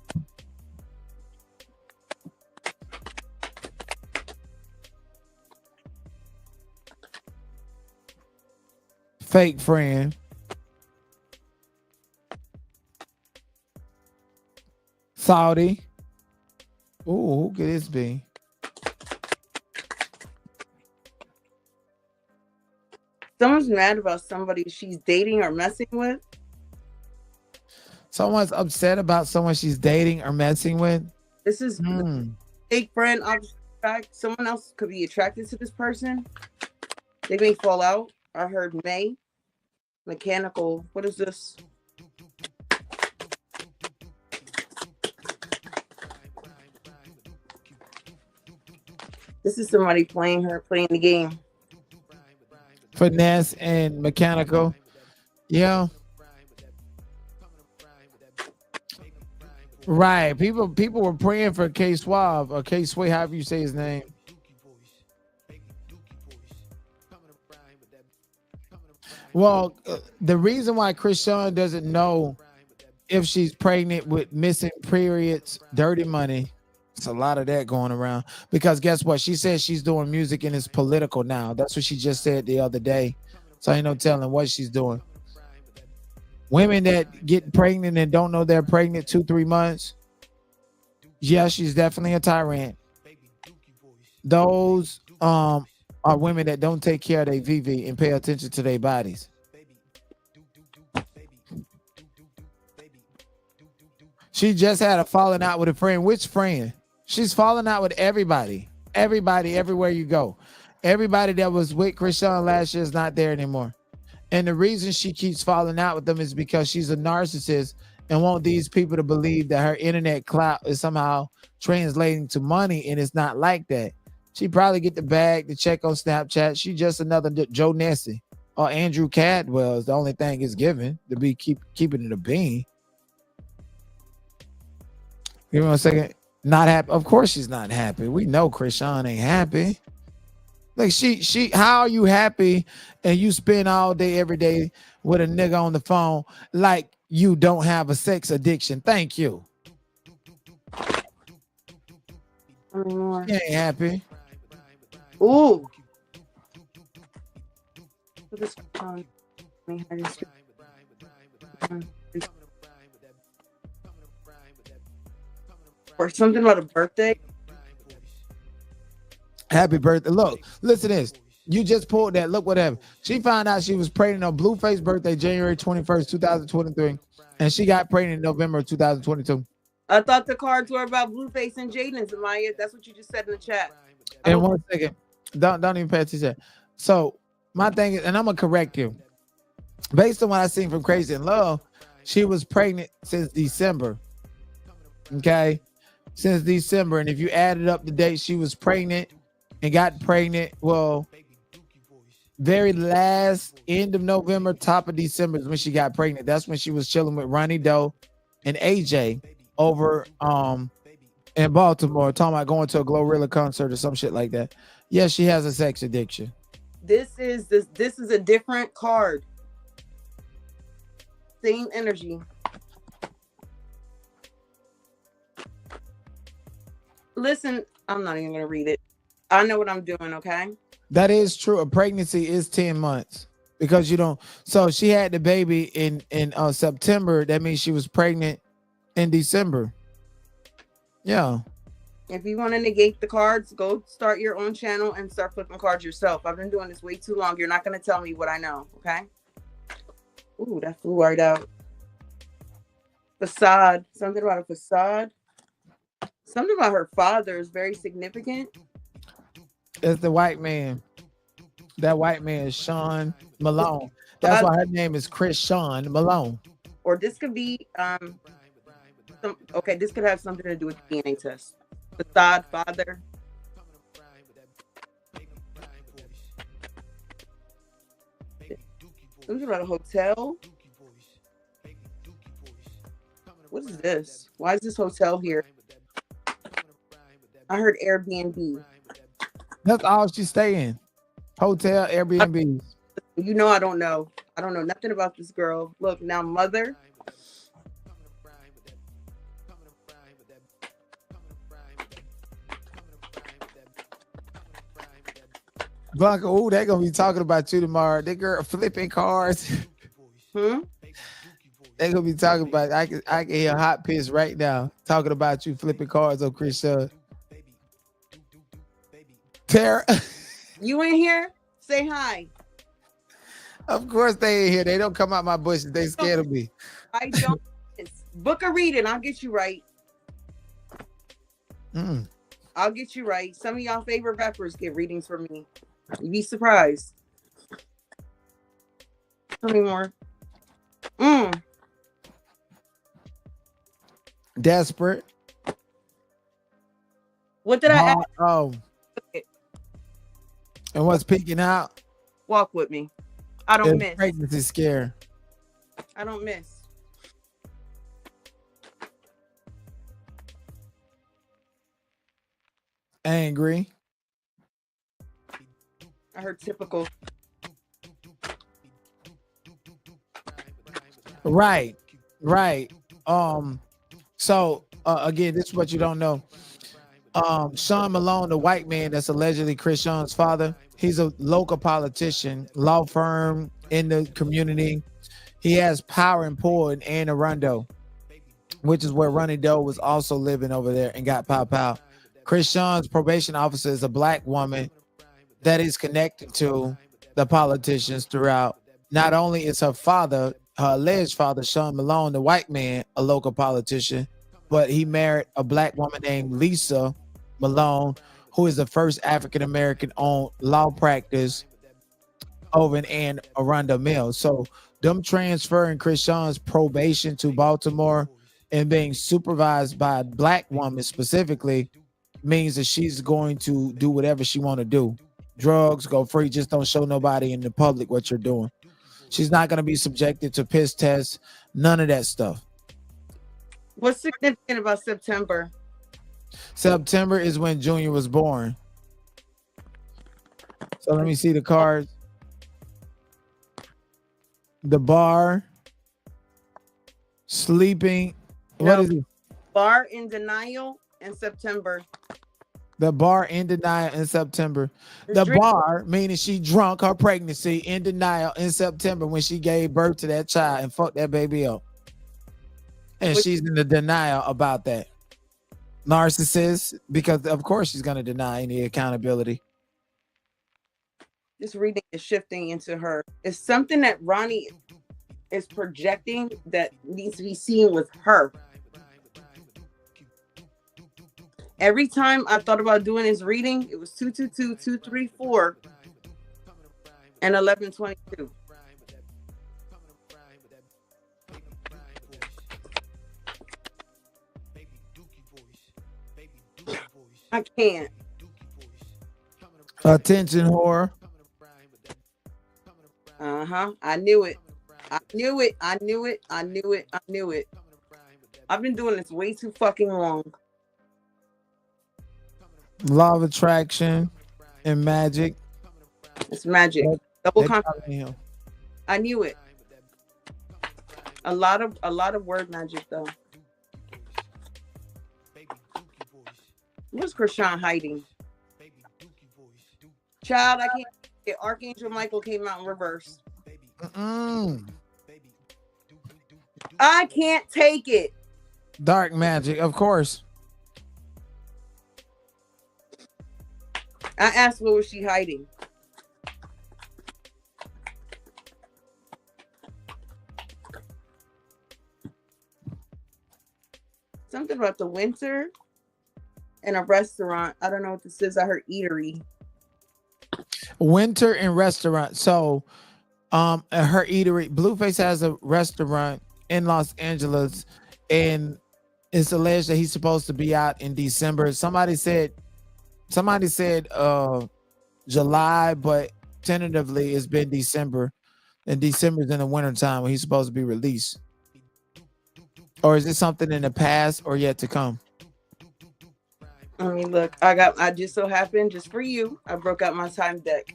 Fake friend. Saudi. Ooh, who could this be? Someone's mad about somebody she's dating or messing with. Someone's upset about someone she's dating or messing with. This is fake friend. Someone else could be attracted to this person. They may fall out. I heard May. Mechanical. What is this? This is somebody playing the game. Finesse and mechanical. Yeah. Right. People were praying for K Suave or K Sway, however you say his name. Well, the reason why Chrisean doesn't know if she's pregnant with missing periods, dirty money, it's a lot of that going around. Because guess what? She says she's doing music and it's political now. That's what she just said the other day. So ain't no telling what she's doing. Women that get pregnant and don't know they're pregnant 2-3 months. Yeah, she's definitely a tyrant. Those are women that don't take care of their VV and pay attention to their bodies. She just had a falling out with a friend. Which friend? She's falling out with everybody. Everybody, everywhere you go. Everybody that was with Chrisean last year is not there anymore. And the reason she keeps falling out with them is because she's a narcissist and want these people to believe that her internet clout is somehow translating to money, and it's not like that. She probably get the bag to check on Snapchat. She just another Joe Nessie or Andrew Cadwell is the only thing is given to be keeping it a bean. Give me a second. Not happy. Of course she's not happy. We know Chrisean ain't happy. Like she how are you happy and you spend all day every day with a nigga on the phone like you don't have a sex addiction? Thank you. You ain't happy. Ooh. Or something about a birthday. Happy birthday. Look, listen to this. You just pulled that. Look what happened. She found out she was pregnant on Blueface birthday, January 21st, 2023. And she got pregnant in November of 2022. I thought the cards were about Blueface and Jaden, Zamaya. That's what you just said in the chat. And 1 second, don't even pay attention. So my thing is, and I'm gonna correct you. Based on what I seen from Crazy in Love, she was pregnant since December. Okay, since December, and if you added up the date she was pregnant and got pregnant, well, very last end of November, top of December is when she got pregnant. That's when she was chilling with Ronny Doe and AJ over in Baltimore, talking about going to a Glorilla concert or some shit like that. Yes, she has a sex addiction. This is a different card. Same energy. Listen, I'm not even gonna read it. I know what I'm doing, okay? That is true. A pregnancy is 10 months because you don't. So she had the baby in September. That means she was pregnant in December. Yeah. If you want to negate the cards, go start your own channel and start flipping cards yourself. I've been doing this way too long. You're not going to tell me what I know, okay? Ooh, that flew right out. Facade. Something about a facade. Something about her father is very significant. It's the white man. That white man is Sean Malone. That's why her name is Chrisean Malone. Or this could be okay, this could have something to do with the DNA test. Facade father. Something about a hotel. What is this? Why is this hotel here? I heard Airbnb. That's all she's staying. Hotel, Airbnb. You know I don't know. I don't know nothing about this girl. Look, now mother. Blanca, oh, they're gonna be talking about you tomorrow. They girl flipping cars. Hmm? They're gonna be talking about. I can hear hot piss right now talking about you flipping cars on Chrisean. Tara, You in here? Say hi. of course they ain't here. They don't come out my bushes. They scared of me. I don't. Book a reading. I'll get you right. I'll get you right. Some of y'all favorite rappers get readings from me. You'd be surprised. Tell me more. Desperate. What did I ask? Oh. And what's peeking out? Walk with me. I don't miss. Pregnancy scare. I don't miss. Angry. I heard typical. Right. So again, this is what you don't know. Sean Malone, the white man that's allegedly Chrisean's father, he's a local politician, law firm in the community. He has power and pull in Anne Arundel, which is where Ronny Doe was also living over there and got pow. Chrisean's probation officer is a black woman that is connected to the politicians throughout. Not only is her father, her alleged father, Sean Malone, the white man, a local politician, but he married a black woman named Lisa Malone, who is the first African-American owned law practice over in Anne Arundel Mills. So them transferring Chrisean's probation to Baltimore and being supervised by a black woman specifically means that she's going to do whatever she want to do. Drugs, go free, just don't show nobody in the public what you're doing. She's not going to be subjected to piss tests, none of that stuff. What's significant about September? September is when Junior was born. So let me see the cards. The bar, sleeping. No. What is it? Bar in denial in September. The bar in denial in September. The bar, meaning she drunk her pregnancy, in denial in September when she gave birth to that child and fucked that baby up. And she's in the denial about that. Narcissist, because of course she's going to deny any accountability. This reading is shifting into her. It's something that Ronny is projecting that needs to be seen with her. Every time I thought about doing his reading, it was 222, 234, and 1122. I can't. Attention, whore. I knew it. I knew it. I knew it. I knew it. I knew it. I've been doing this way too fucking long. Law of attraction and magic. It's magic. Double confirmation. I knew it. A lot of word magic though. Where's Chrisean hiding? Child, I can't get Archangel Michael came out in reverse. I can't take it. Dark magic, of course. I asked what was she hiding. Something about the winter and a restaurant. I don't know what this is. I heard eatery. Winter and restaurant. So her eatery, Blueface has a restaurant in Los Angeles, and it's alleged that he's supposed to be out in December. Somebody said July, but tentatively it's been December, and December's in the wintertime when he's supposed to be released. Or is it something in the past or yet to come? I mean, look, I just so happened, just for you, I broke out my time deck.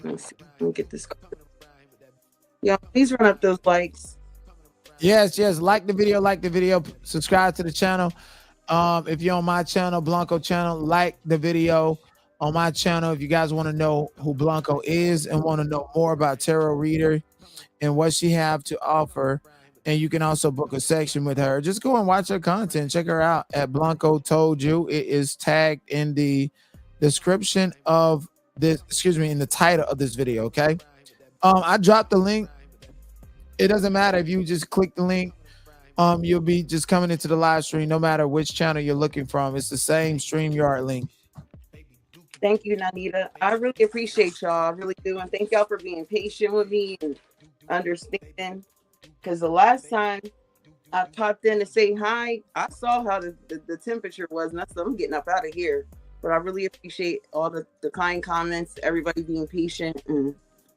Let's see. Let me get this card. Yeah, please run up those likes. Yes. Like the video, subscribe to the channel. If you're on my channel, Blanco channel, like the video on my channel. If you guys want to know who Blanco is and want to know more about tarot reader and what she have to offer, and you can also book a section with her, just go and watch her content. Check her out at Blanco Told You. It is tagged in the description of this, in the title of this video. Okay. I dropped the link. It doesn't matter if you just click the link. You'll be just coming into the live stream no matter which channel you're looking from. It's the same StreamYard link. Thank you, Nanita. I really appreciate y'all. I really do. And thank y'all for being patient with me and understanding. Because the last time I popped in to say hi, I saw how the temperature was, and I'm getting up out of here. But I really appreciate all the kind comments, everybody being patient, and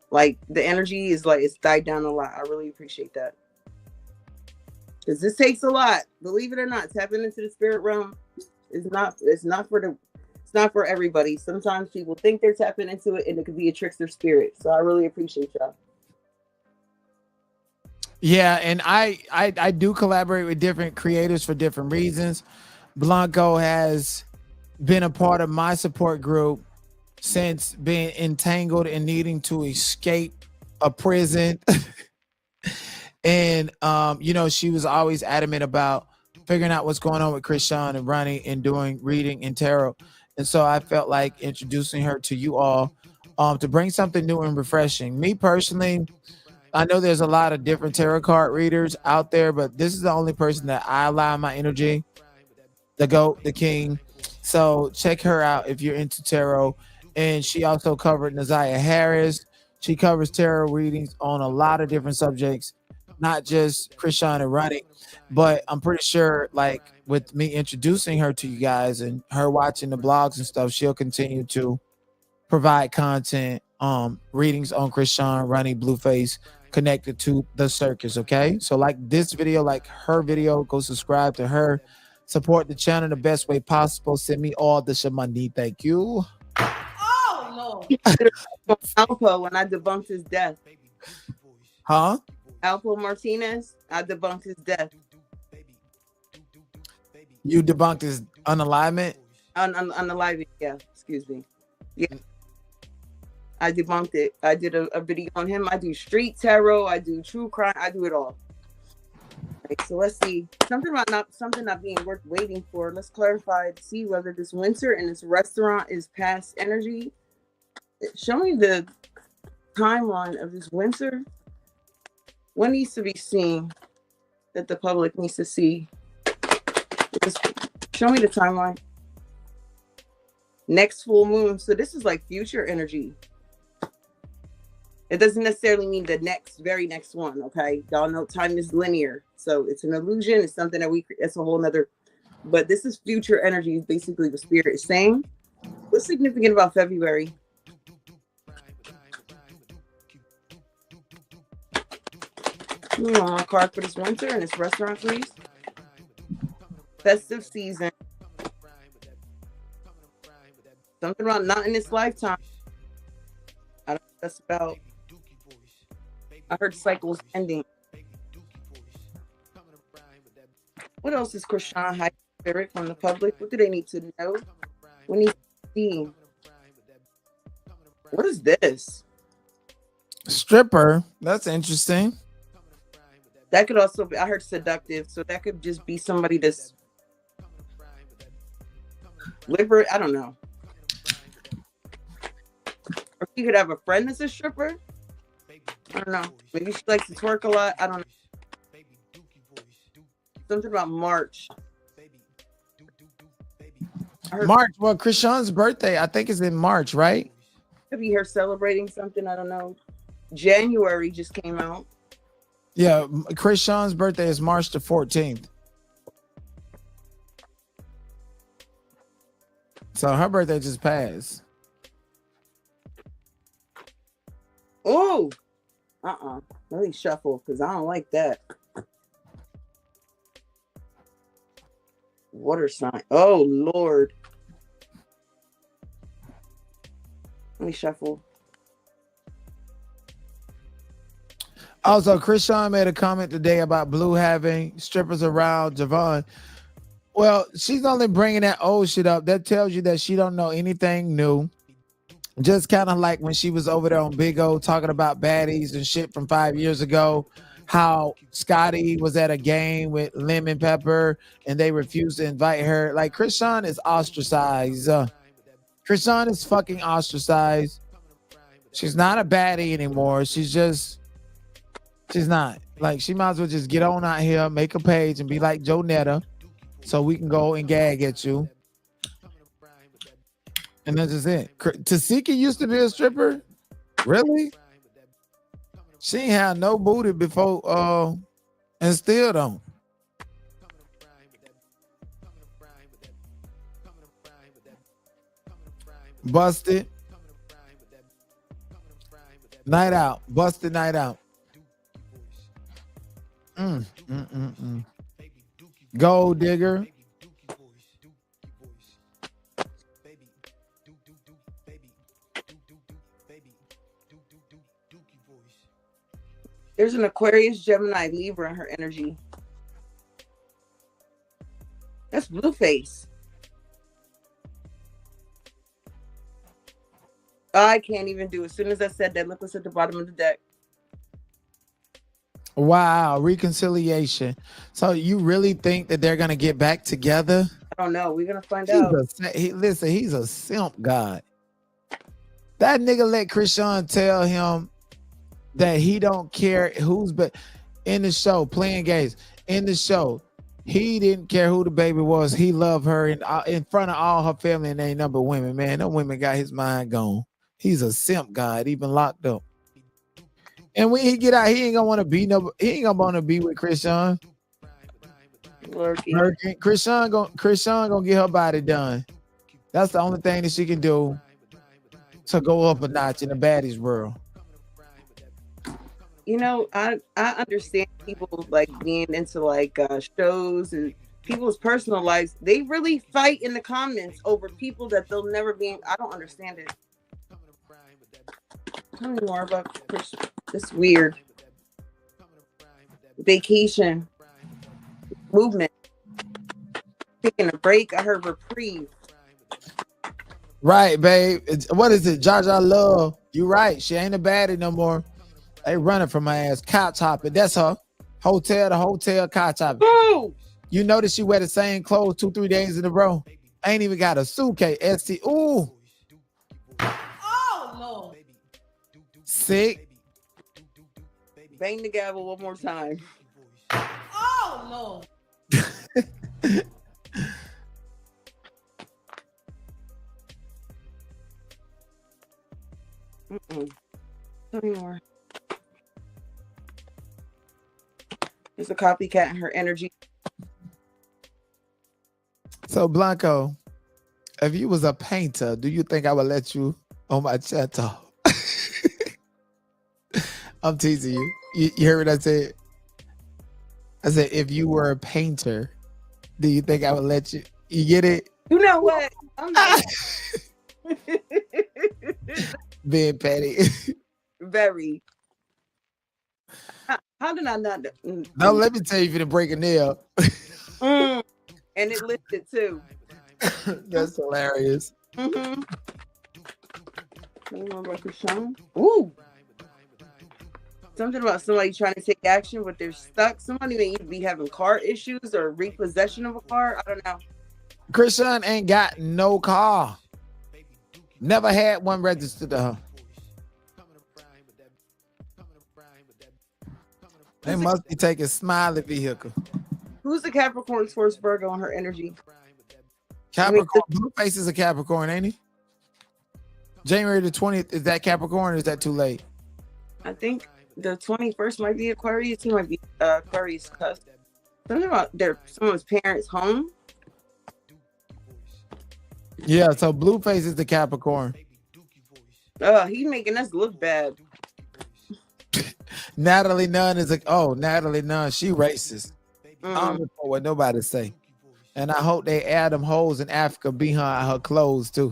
like the energy is like it's died down a lot. I really appreciate that. Because this takes a lot, believe it or not. Tapping into the spirit realm is not for everybody. Sometimes people think they're tapping into it, and it could be a trickster spirit. So I really appreciate y'all. Yeah, and I do collaborate with different creators for different reasons. Blanco has been a part of my support group since being entangled and needing to escape a prison. And she was always adamant about figuring out what's going on with Chrisean and Ronny and doing reading and tarot. And so I felt like introducing her to you all to bring something new and refreshing. Me personally, I know there's a lot of different tarot card readers out there, but this is the only person that I allow my energy, the GOAT, the king. So check her out if you're into tarot. And she also covered Naziah Harris. She covers tarot readings on a lot of different subjects, not just Chrisean and Ronny, but I'm pretty sure like with me introducing her to you guys and her watching the blogs and stuff, she'll continue to provide content, readings on Chrisean, Ronny, Blueface, connected to the circus. Okay, so like this video, like her video, go subscribe to her, support the channel the best way possible. Send me all the money. Thank you. Oh no. Alpo, when I debunked his death. Huh? Alpo Martinez, I debunked his death. You debunked his unalignment? Unalignment, yeah. Excuse me. Yeah. I debunked it. I did a video on him. I do street tarot. I do true crime. I do it all. Right, so let's see. Something not being worth waiting for. Let's clarify to see whether this winter in this restaurant is past energy. Show me the timeline of this winter. What needs to be seen that the public needs to see? Show me the timeline. Next full moon. So this is like future energy. It doesn't necessarily mean the very next one. Okay, y'all know time is linear, so it's an illusion. It's something that it's a whole nother. But this is future energy. Is basically the spirit is saying. What's significant about February? A card for this winter and this restaurant, please. Festive season. Something about not in this lifetime. I don't know what that's about. I heard cycles ending. What else is Chrisean hiding spirit from the public? What do they need to know? We need to see. What is this? Stripper. That's interesting. That could also be, I heard seductive, so that could just be somebody that's liver. I don't know. Or she could have a friend that's a stripper. I don't know. Maybe she likes to twerk a lot. I don't know. Something about March. March. Well, Chrisean's birthday, I think, is in March, right? Could be her celebrating something. I don't know. January just came out. Yeah, Chrisean's birthday is March the 14th. So her birthday just passed. Oh, let me shuffle because I don't like that. Water sign. Oh, Lord. Let me shuffle. Also, Chrisean made a comment today about Blue having strippers around Javon. Well, she's only bringing that old shit up. That tells you that she don't know anything new. Just kind of like when she was over there on Big O talking about baddies and shit from 5 years ago, how Scotty was at a game with Lemon Pepper and they refused to invite her. Like, Chrisean is ostracized. Chrisean is fucking ostracized. She's not a baddie anymore. She's not. Like, she might as well just get on out here, make a page and be like Joe Netta so we can go and gag at you. And that's just it. Tasika used to be a stripper? Really? She ain't had no booty before, and still don't. Busted. Night out. Busted night out. Gold digger. There's an Aquarius, Gemini, Libra in her energy. That's Blueface. I can't even do it. As soon as I said that, look what's at the bottom of the deck. Wow, reconciliation. So you really think that they're gonna get back together? I don't know. We're gonna find out. Listen, he's a simp god. That nigga let Chrisean tell him that he don't care who's in the show playing games. In the show, he didn't care who the baby was. He loved her in front of all her family and they number women. Man, them women got his mind gone. He's a simp god, even locked up. And when he get out, he ain't gonna want to be with Chrisean. Chrisean gonna get her body done. That's the only thing that she can do to go up a notch in the baddies world. You know, I understand people like being into like shows and people's personal lives. They really fight in the comments over people that they'll never be. I don't understand it. Tell me more about this weird vacation movement. Taking a break. I heard reprieve. Right, babe. What is it? Jaja Love. You right. She ain't a baddie no more. They running from my ass. Couch hopping. That's her. Hotel to hotel, couch hopping. Ooh. You notice she wear the same clothes 2-3 days in a row. Ain't even got a suitcase. Ooh. Oh, Lord. Sick. Bang the gavel one more time. Oh, Lord. Tell me more. There's a copycat in her energy. So Blanco, if you was a painter, do you think I would let you on my chateau? I'm teasing you. You heard what I said? I said, if you were a painter, do you think I would let you? You get it? You know what? I'm not being petty. very. How did I not? No, let me tell you, if you break a nail. And it lifted too. That's hilarious. Mm-hmm. About Chrisean? Ooh. Something about somebody trying to take action, but they're stuck. Somebody may either be having car issues or repossession of a car. I don't know. Chrisean ain't got no car. Never had one registered to her. They must be taking Smiley vehicle. Who's the Capricorn's first Virgo on her energy? Capricorn. Blueface is a Capricorn, ain't he? January the 20th, is that Capricorn or is that too late? I think the 21st might be Aquarius. He might be Aquarius cusp. Something about someone's parents' home. Yeah, so Blueface is the Capricorn. He's making us look bad. Natalie Nunn is Natalie Nunn, she racist. I don't know what nobody say. And I hope they add them holes in Africa behind her clothes too.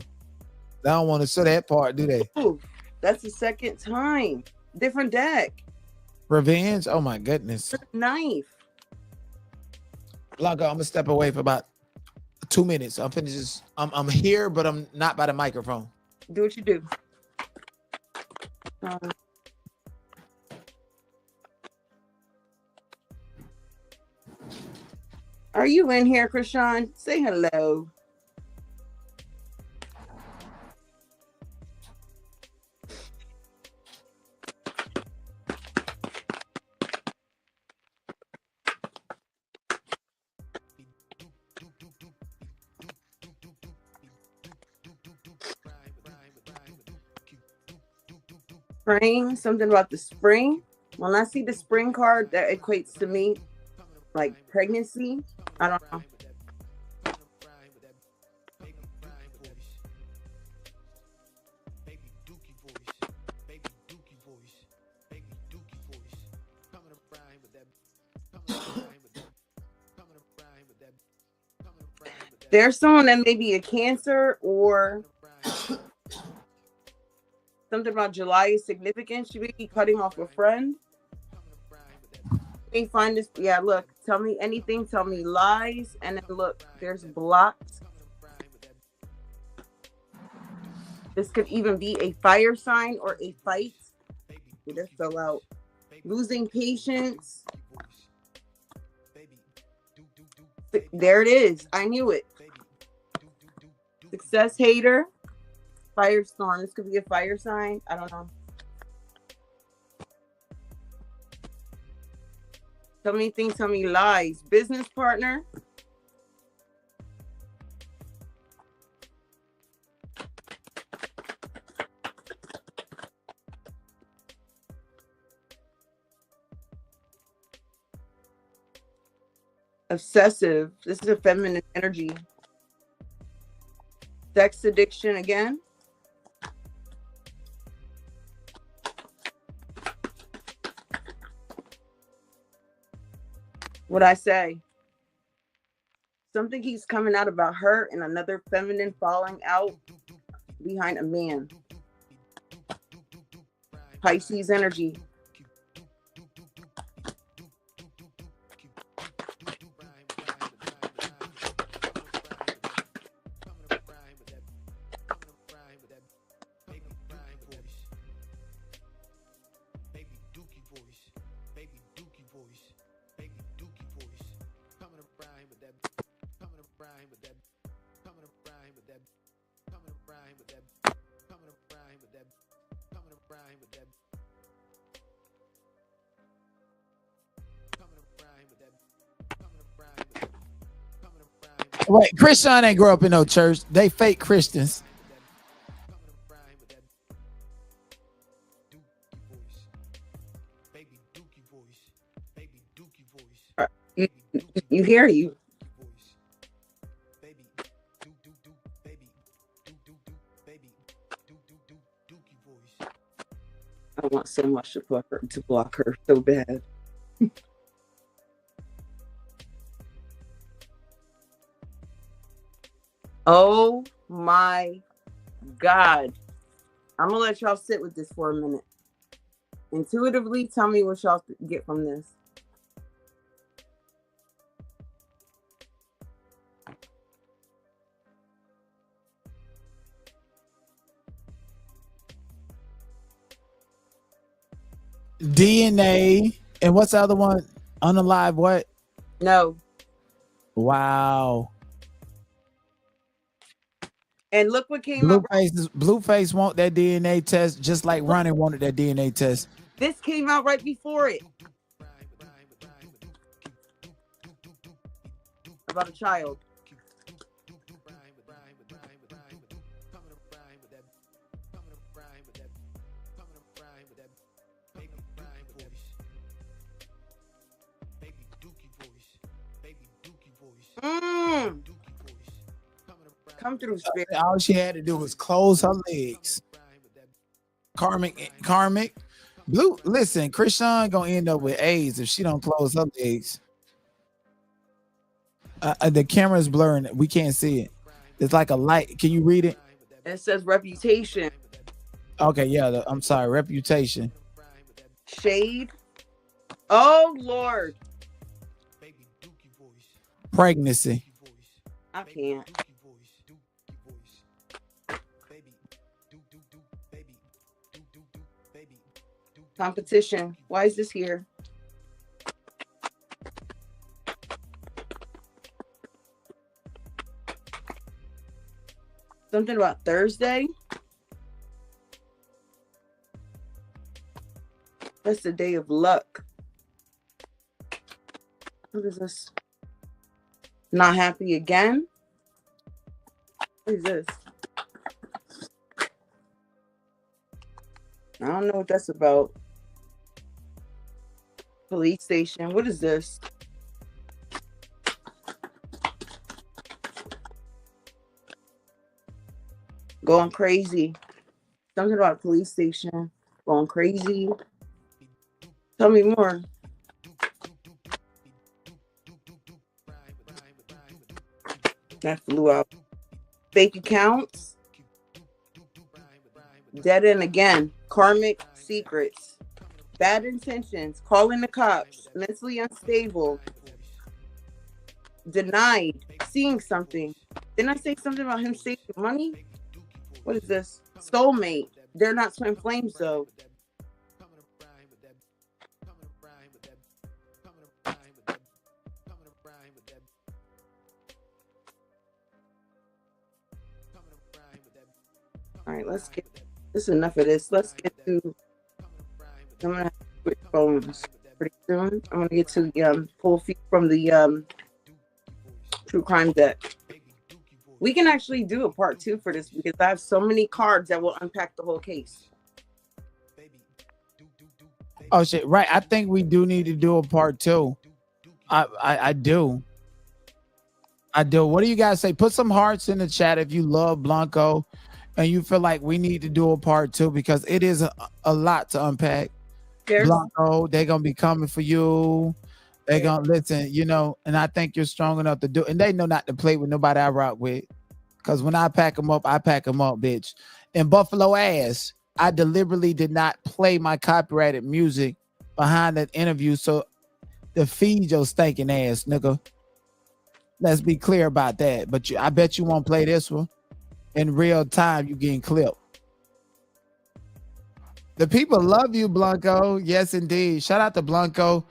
They don't want to show that part, do they? Ooh, that's the second time. Different deck. Revenge? Oh my goodness. Knife. Blanco, I'm gonna step away for about 2 minutes. I'm finished. I'm here, but I'm not by the microphone. Do what you do. Are you in here, Chrisean? Say hello. Spring, something about the spring. When I see the spring card, that equates to me like pregnancy. I don't know. There's someone that may be a Cancer or something about July is significant. She may be cutting off a friend. Let me find this. Yeah, look. Tell me anything. Tell me lies. And then look, there's blocked. This could even be a fire sign or a fight. It just fell out. Losing patience. There it is. I knew it. Success hater. Firestorm. This could be a fire sign. I don't know. Tell me things, tell me lies. Business partner. Obsessive. This is a feminine energy. Sex addiction again. What I say? Something keeps coming out about her and another feminine falling out behind a man. Pisces energy. Wait, Chrisean ain't grow up in no church. They fake Christians. You hear you. I want so much to block her so bad. Oh my God. I'm gonna let y'all sit with this for a minute. Intuitively, tell me what y'all get from this. DNA. And what's the other one? Unalive what? No. Wow. And look what came out. Blueface want that DNA test just like Ronny wanted that DNA test. This came out right before it. About a child. Come through, spirit. All she had to do was close her legs. Karmic. Blue, listen, Chrisean gonna end up with AIDS if she don't close her legs. The camera's blurring. We can't see it. It's like a light. Can you read it? It says reputation. Okay, yeah. I'm sorry. Reputation. Shade. Oh, Lord. Pregnancy. I can't. Competition. Why is this here? Something about Thursday. That's the day of luck. What is this? Not happy again? What is this? I don't know what that's about. Police station. What is this? Going crazy. Something about police station. Going crazy. Tell me more. That flew out. Fake accounts. Dead end again. Karmic secrets. Bad intentions. Calling the cops. Mentally unstable. Denied. Seeing something. Didn't I say something about him saving money? What is this? Soulmate. They're not twin flames though. All right, let's get this is enough of this. Let's get to I'm gonna have to switch phones pretty soon. I'm gonna get to the pull feed from the true crime deck. We can actually do a part 2 for this because I have so many cards that will unpack the whole case. Oh shit! Right, I think we do need to do a part 2. I do. What do you guys say? Put some hearts in the chat if you love Blanco, and you feel like we need to do a part 2 because it is a lot to unpack. Blanco, they're gonna be coming for you. They're gonna listen, and I think you're strong enough to do. And they know not to play with nobody I rock with, because when I pack them up, bitch. And Buffalo Ass, I deliberately did not play my copyrighted music behind that interview, so to feed your stinking ass, nigga. Let's be clear about that. But I bet you won't play this one in real time. You getting clipped. The people love you, Blanco. Yes, indeed. Shout out to Blanco.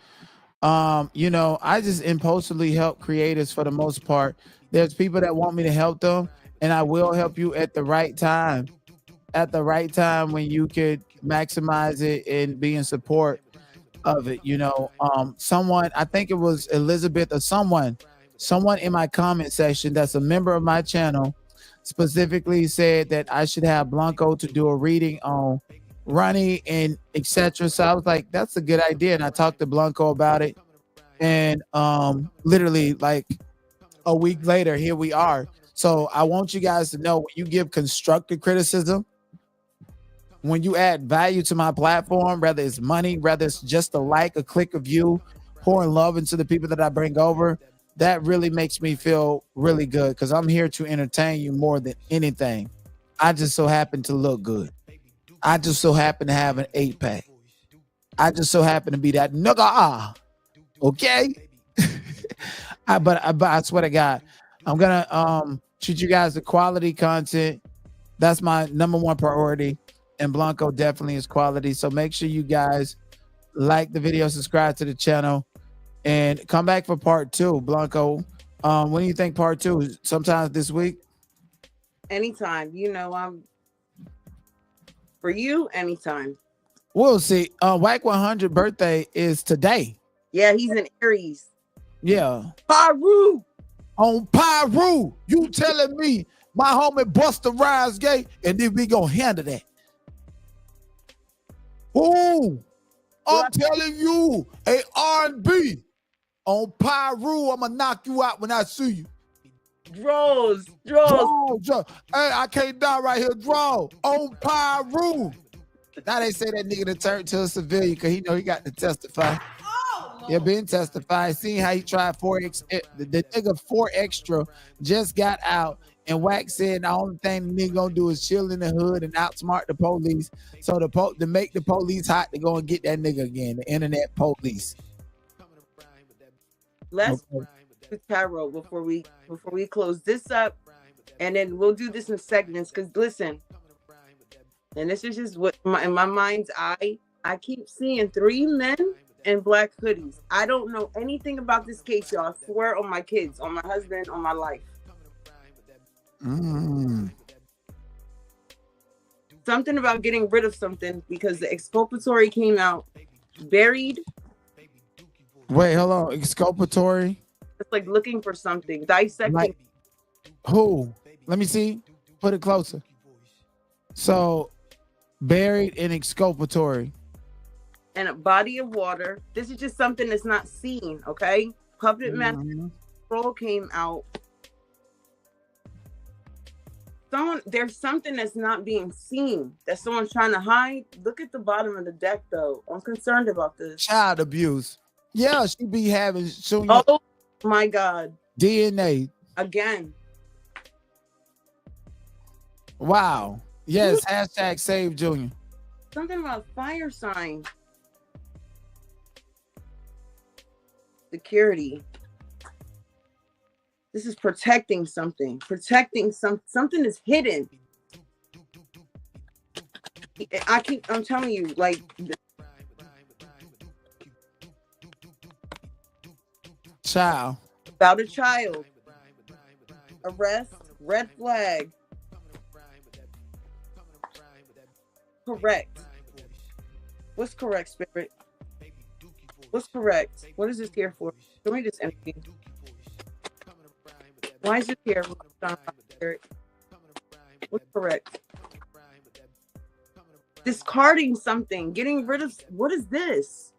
I just impulsively help creators for the most part. There's people that want me to help them, and I will help you at the right time. At the right time when you could maximize it and be in support of it. Someone, I think it was Elizabeth or someone in my comment section that's a member of my channel specifically said that I should have Blanco to do a reading on Ronny and etc. So I was like, that's a good idea. And I talked to Blanco about it. And literally like a week later, here we are. So I want you guys to know, when you give constructive criticism, when you add value to my platform, whether it's money, whether it's just a like, a click of you, pouring love into the people that I bring over, that really makes me feel really good, because I'm here to entertain you more than anything. I just so happen to look good. I just so happen to have an 8-pack. I just so happen to be that nigga. Okay. But I swear to God, I'm gonna shoot you guys the quality content. That's my number one priority. And Blanco definitely is quality. So make sure you guys like the video, subscribe to the channel, and come back for part 2. Blanco, when do you think part 2? Sometimes this week? Anytime. I'm for you anytime. We'll see. Whack 100 birthday is today. Yeah, he's in Aries. Yeah. Paru. On Pyru. You telling me my homie Busta Rhymes gay, and then we gonna handle that. Ooh, I'm telling you, a R&B on Pyru. I'ma knock you out when I see you. Draws. Draw. Hey, I can't die right here. Draw on Pyru. Now they say that nigga to turn to a civilian because he know he got to testify. Oh, Yeah, been testifying. Seeing how he tried 4X. The nigga 4 extra just got out, and Wack said the only thing the nigga gonna do is chill in the hood and outsmart the police. So to make the police hot to go and get that nigga again, the internet police. Let's do tarot before we close this up, and then we'll do this in segments. Because listen, and this is just what in my mind's eye, I keep seeing 3 men in black hoodies. I don't know anything about this case, y'all. I swear on my kids, on my husband, on my life. Something about getting rid of something because the exculpatory came out. Buried. Wait, hold on. Exculpatory? It's like looking for something. Dissecting. Like who? Let me see. Put it closer. So, buried in exculpatory. And a body of water. This is just something that's not seen, okay? Puppet Master Scroll came out. There's something that's not being seen that someone's trying to hide. Look at the bottom of the deck, though. I'm concerned about this. Child abuse. Yeah, she be having oh my God. DNA. Again. Wow. Yes, hashtag save Junior. Something about fire sign. Security. This is protecting something. Protecting something is hidden. I'm telling you, like child. About a child. Arrest, red flag. Correct. What's correct, Spirit? What's correct? What is this here for? Show me this energy. Why is it here? What's correct? Discarding something, getting rid of. What is this?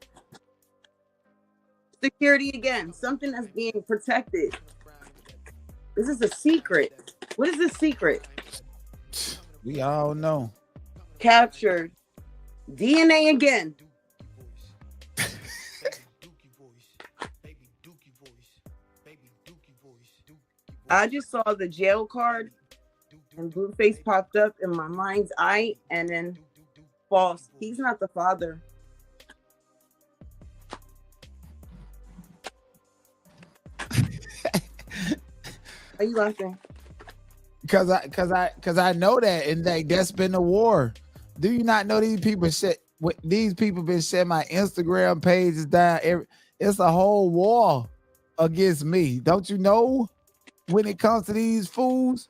Security again. Something that's being protected. This is a secret. What is this secret? We all know. Captured. DNA again. I just saw the jail card and Blueface popped up in my mind's eye, and then false. He's not the father. Are you laughing? Cause I know that, and like that's been the war. Do you not know these people been sharing my Instagram pages down? It's a whole war against me. Don't you know? When it comes to these fools,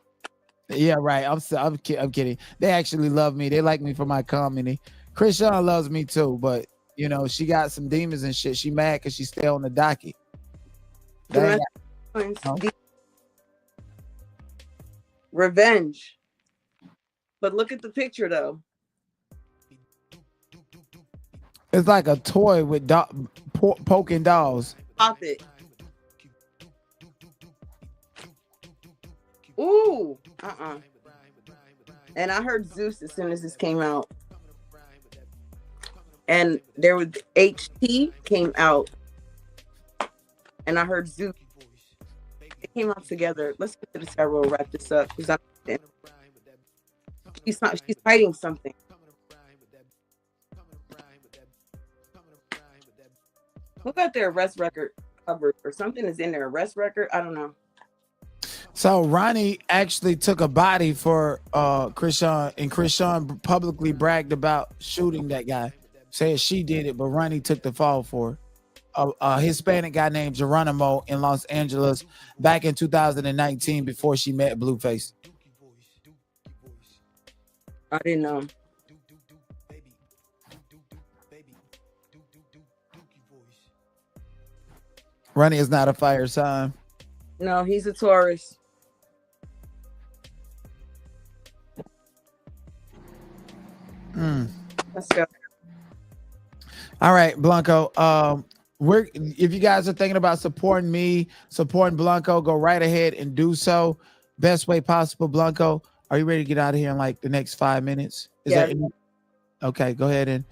yeah, right. I'm kidding. They actually love me. They like me for my comedy. Chrisean loves me too, but you know she got some demons and shit. She mad because she stay on the docket. Revenge. But look at the picture though. It's like a toy with poking dolls. Pop it. Ooh. And I heard Zeus as soon as this came out. And there was HT came out. And I heard Zeus. It came out together. Let's get to the tarot, wrap this up. Because she's hiding something. Who got their arrest record covered or something is in their arrest record? I don't know. So Ronny actually took a body for Chrisean, and Chrisean publicly bragged about shooting that guy. Said she did it, but Ronny took the fall for it. A Hispanic guy named Geronimo in Los Angeles back in 2019 before she met Blueface. I didn't know. Ronny is not a fire sign. No, he's a Taurus. Let's go. All right, Blanco. If you guys are thinking about supporting me, supporting Blanco, go right ahead and do so. Best way possible, Blanco. Are you ready to get out of here in like the next 5 minutes? Okay, go ahead and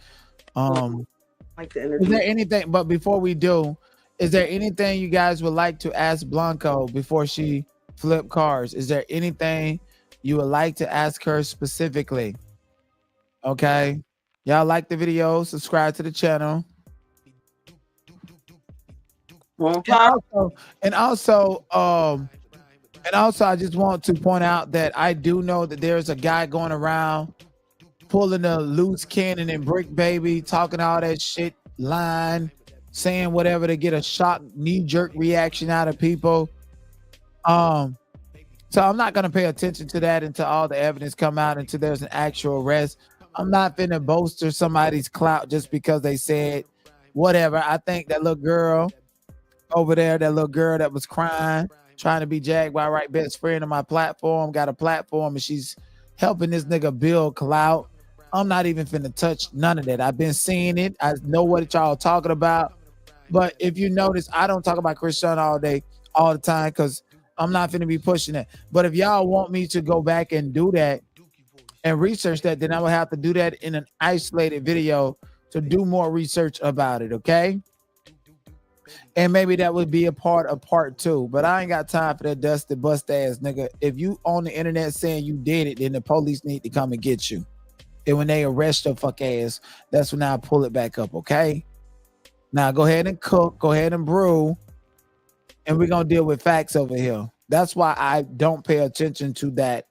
like the interview. Is there anything? But before we do, is there anything you guys would like to ask Blanco before she flip cards? Is there anything you would like to ask her specifically? Okay, y'all like the video? Subscribe to the channel. And also, I just want to point out that I do know that there's a guy going around pulling a loose cannon and brick baby, talking all that shit, lying, saying whatever to get a shock, knee-jerk reaction out of people. So I'm not gonna pay attention to that until all the evidence come out, until there's an actual arrest. I'm not finna bolster somebody's clout just because they said whatever. I think that little girl over there, that little girl that was crying, trying to be Jaguar right best friend on my platform, got a platform, and she's helping this nigga build clout. I'm not even finna touch none of that. I've been seeing it. I know what y'all talking about. But if you notice, I don't talk about Chrisean all day, all the time, because I'm not finna be pushing it. But if y'all want me to go back and do that and research that, then I will have to do that in an isolated video to do more research about it, okay? And maybe that would be a part of part 2. But I ain't got time for that dusty bust ass nigga. If you on the internet saying you did it, then the police need to come and get you. And when they arrest your fuck ass, that's when I pull it back up, okay? Now go ahead and cook, go ahead and brew, and we're gonna deal with facts over here. That's why I don't pay attention to that,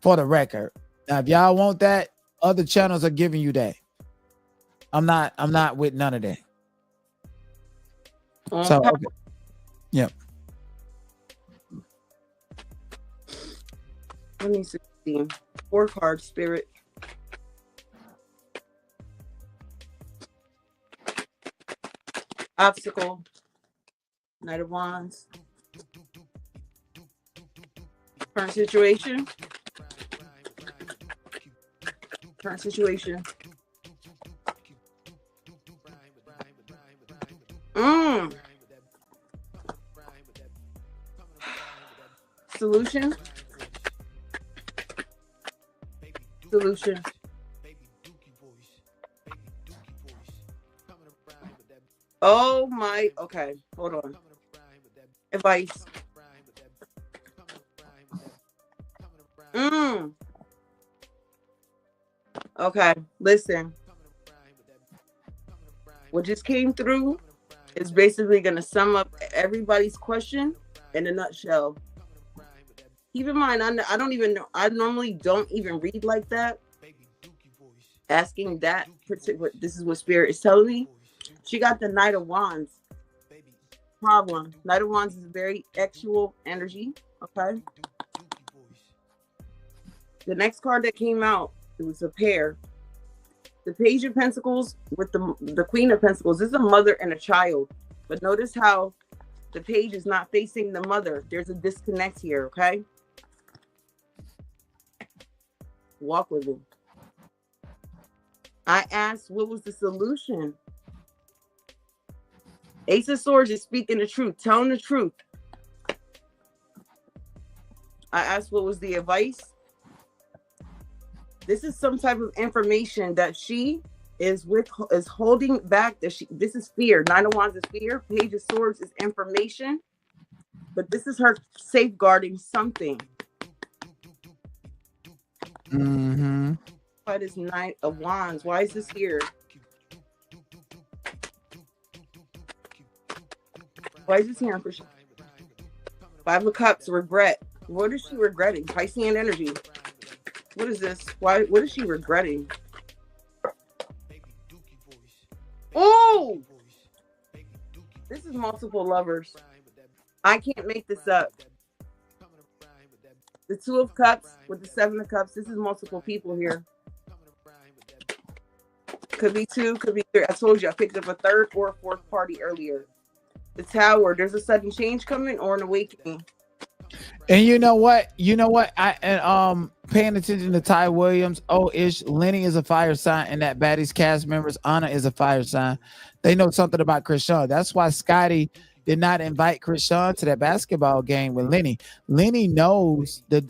for the record. Now, if y'all want that, other channels are giving you that. I'm not with none of that. So okay. Yep. Let me see. 4 card spirit. Obstacle. Knight of Wands. Current situation. Current situation. Solution. Solution. Oh my, okay, hold on. Advice. Okay, listen. What just came through is basically going to sum up everybody's question in a nutshell. Keep in mind, I don't even know. I normally don't even read like that. Asking that particular, this is what Spirit is telling me. She got the Knight of Wands. Problem. Knight of Wands is a very actual energy. Okay. The next card that came out, it was a pair. The Page of Pentacles with the Queen of Pentacles. This is a mother and a child. But notice how the page is not facing the mother. There's a disconnect here, okay? Walk with me. I asked, what was the solution? Ace of Swords is speaking the truth, telling the truth. I asked what was the advice. This is some type of information that she is holding back. This is fear. Nine of Wands is fear. Page of Swords is information. But this is her safeguarding something. Mm-hmm. Why this Knight of Wands? Why is this here? Why is this here? Five of Cups, regret. What is she regretting? Piscean energy. What is this? What is she regretting? Oh! This is multiple lovers. I can't make this up. The Two of Cups with the Seven of Cups. This is multiple people here. Could be two, could be three. I told you I picked up a third or a fourth party earlier. The Tower. There's a sudden change coming or an awakening. And you know what? Paying attention to Ty Williams, Lenny is a fire sign, and that Baddies cast members, Anna is a fire sign. They know something about Chrisean. That's why Scotty did not invite Chrisean to that basketball game with Lenny. Lenny knows the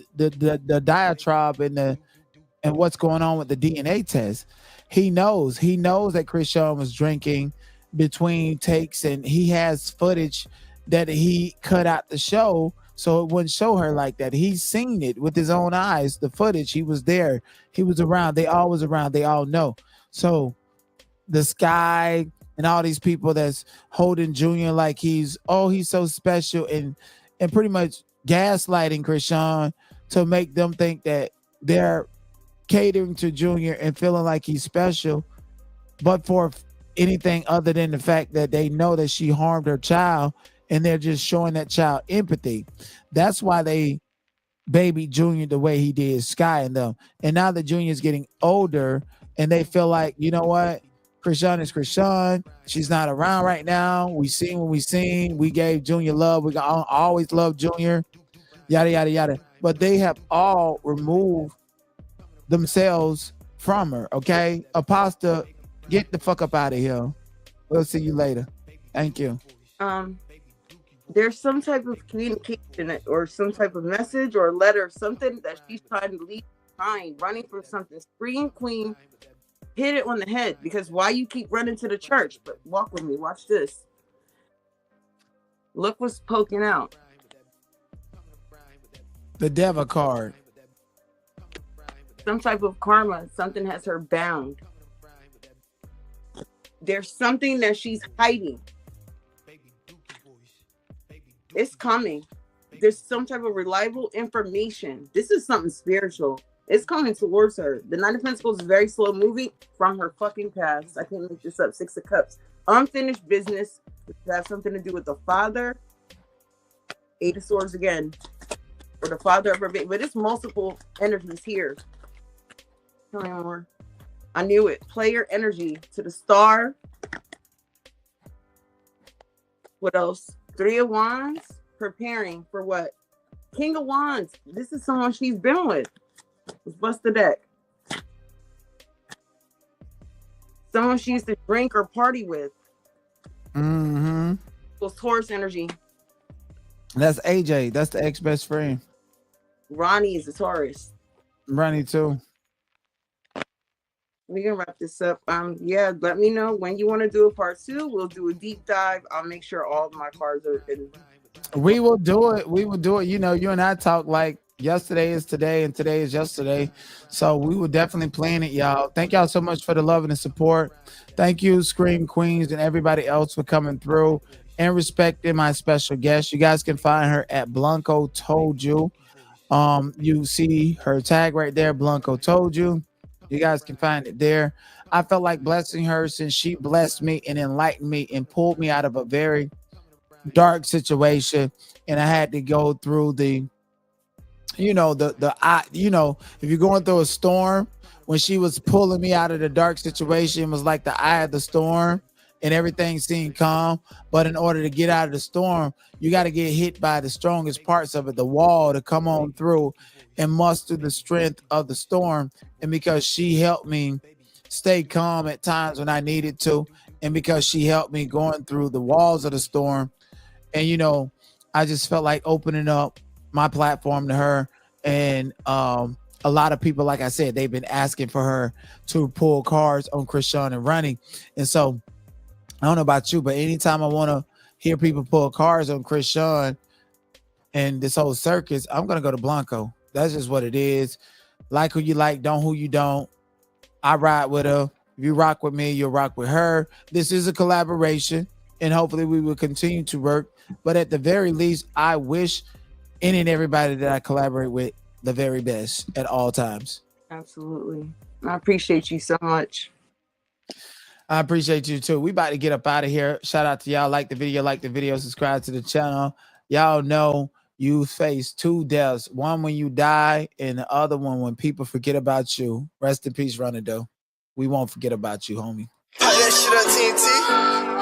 diatribe and what's going on with the DNA test. He knows that Chrisean was drinking between takes, and he has footage that he cut out the show so it wouldn't show her like that. He's seen it with his own eyes, the footage. He was there. He was around. They all was around. They all know. So the Sky and all these people that's holding Junior like he's so special and pretty much gaslighting Chrisean to make them think that they're catering to Junior and feeling like he's special, but for anything other than the fact that they know that she harmed her child and they're just showing that child empathy. That's why they baby Junior the way he did, Sky and them. And now that Junior's getting older and they feel like, you know what? Chrisean is Chrisean. She's not around right now. We seen what we seen. We gave Junior love. We always love Junior. Yada, yada, yada. But they have all removed themselves from her. Okay? Apostle, get the fuck up out of here. We'll see you later. Thank you. There's some type of communication or some type of message or letter, something that she's trying to leave behind, running from something. Scream Queen hit it on the head, because why you keep running to the church? But walk with me. Watch this. Look what's poking out. The Devil card. Some type of karma. Something has her bound. There's something that she's hiding. It's coming. There's some type of reliable information. This is something spiritual. It's coming towards her. The Nine of Pentacles is very slow moving from her fucking past. I can't make this up. Six of Cups. Unfinished business. It has something to do with the father. Eight of Swords again. Or the father of her baby. But it's multiple energies here. Tell me more. I knew it. Player energy to the Star. What else? Three of Wands. Preparing for what? King of Wands. This is someone she's been with. Let's bust the deck. Someone she used to drink or party with. Mm-hmm. Was Taurus energy. That's AJ. That's the ex-best friend. Ronny is a Taurus. Ronny too. We can wrap this up. Yeah, let me know when you want to do a part 2. We'll do a deep dive. I'll make sure all of my cards are in. We will do it. We will do it. You know, you and I talk like yesterday is today and today is yesterday. So we will definitely plan it, y'all. Thank y'all so much for the love and the support. Thank you, Scream Queens, and everybody else for coming through and respecting my special guest. You guys can find her at Blanco Told You. You see her tag right there, Blanco Told You. You guys can find it there. I felt like blessing her since she blessed me and enlightened me and pulled me out of a very dark situation, and I had to go through the if you're going through a storm, when she was pulling me out of the dark situation, it was like the eye of the storm and everything seemed calm. But in order to get out of the storm, you got to get hit by the strongest parts of it, the wall, to come on through and muster the strength of the storm. And because she helped me stay calm at times when I needed to, and because she helped me going through the walls of the storm. And, you know, I just felt like opening up my platform to her. And a lot of people, like I said, they've been asking for her to pull cards on Chrisean and Ronny. And so I don't know about you, but anytime I want to hear people pull cards on Chrisean and this whole circus, I'm going to go to Blanco. That's just what it is. Like who you like, don't who you don't. I ride with her. If you rock with me, you'll rock with her. This is a collaboration, and hopefully we will continue to work. But at the very least, I wish any and everybody that I collaborate with the very best at all times. Absolutely. I appreciate you so much. I appreciate you too. We about to get up out of here. Shout out to y'all. Like the video, subscribe to the channel. Y'all know you face two deaths. One when you die, and the other one when people forget about you. Rest in peace, Ronny Doe. We won't forget about you, homie. Play that shit on TNT.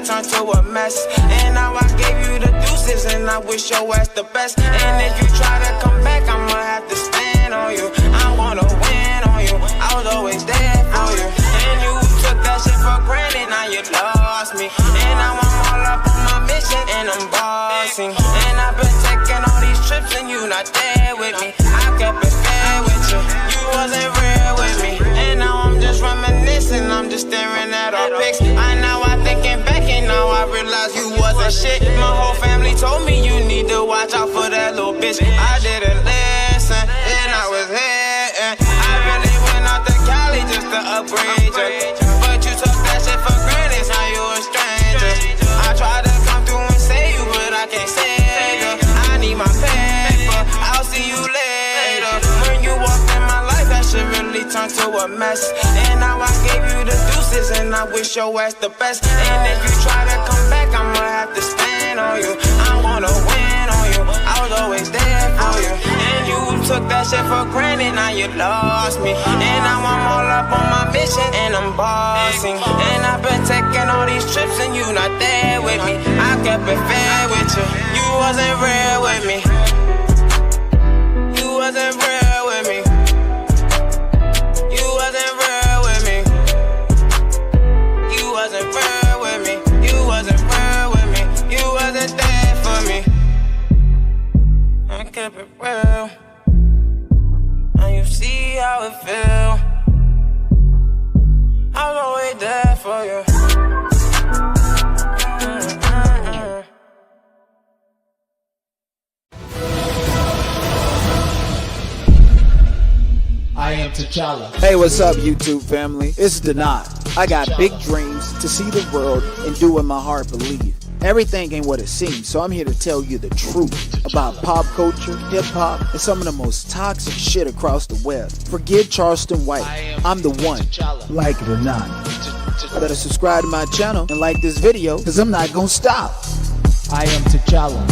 Turned to a mess, and now I gave you the deuces, and I wish your ass the best. And if you try to come back, I'ma have to stand on you. I wanna win on you. I was always there for you, and you took that shit for granted. Now you lost me, and now I'm all up on my mission, and I'm bossing. And I've been taking all these trips, and you not there with me. I kept it fair with you. You wasn't real with me, and now I'm just reminiscing. I'm just staring at our pics. I thinking back, and now I realize you wasn't shit. My whole family told me you need to watch out for that little bitch. I didn't listen, and I was here. I really went out to Cali just to upgrade you, but you took that shit for granted. Now you a stranger. I tried to come through and save you, but I can't save you. I need my paper. I'll see you later. When you walked in my life, that shit really turned to a mess. And now I gave you the deuces, and I wish your ass the best. And if you try to come back, I'ma have to stand on you. I wanna win on you. I was always there for you, and you took that shit for granted. Now you lost me, and now I'm all up on my mission, and I'm bossing. And I've been taking all these trips, and you not there with me. I kept it fair with you. You wasn't real with me. You wasn't real with me. You wasn't real with me. You wasn't real with me. You wasn't real with me. You wasn't there for me. I kept it real. Now you see how it feel. I was always there for you. I am T'Challa. Hey, what's up, YouTube family? It's Denai. I got big dreams to see the world and do what my heart believes. Everything ain't what it seems, so I'm here to tell you the truth about pop culture, hip-hop, and some of the most toxic shit across the web. Forget Charleston White. I'm the one. Like it or not. Better subscribe to my channel and like this video, because I'm not gonna stop. I am T'Challa.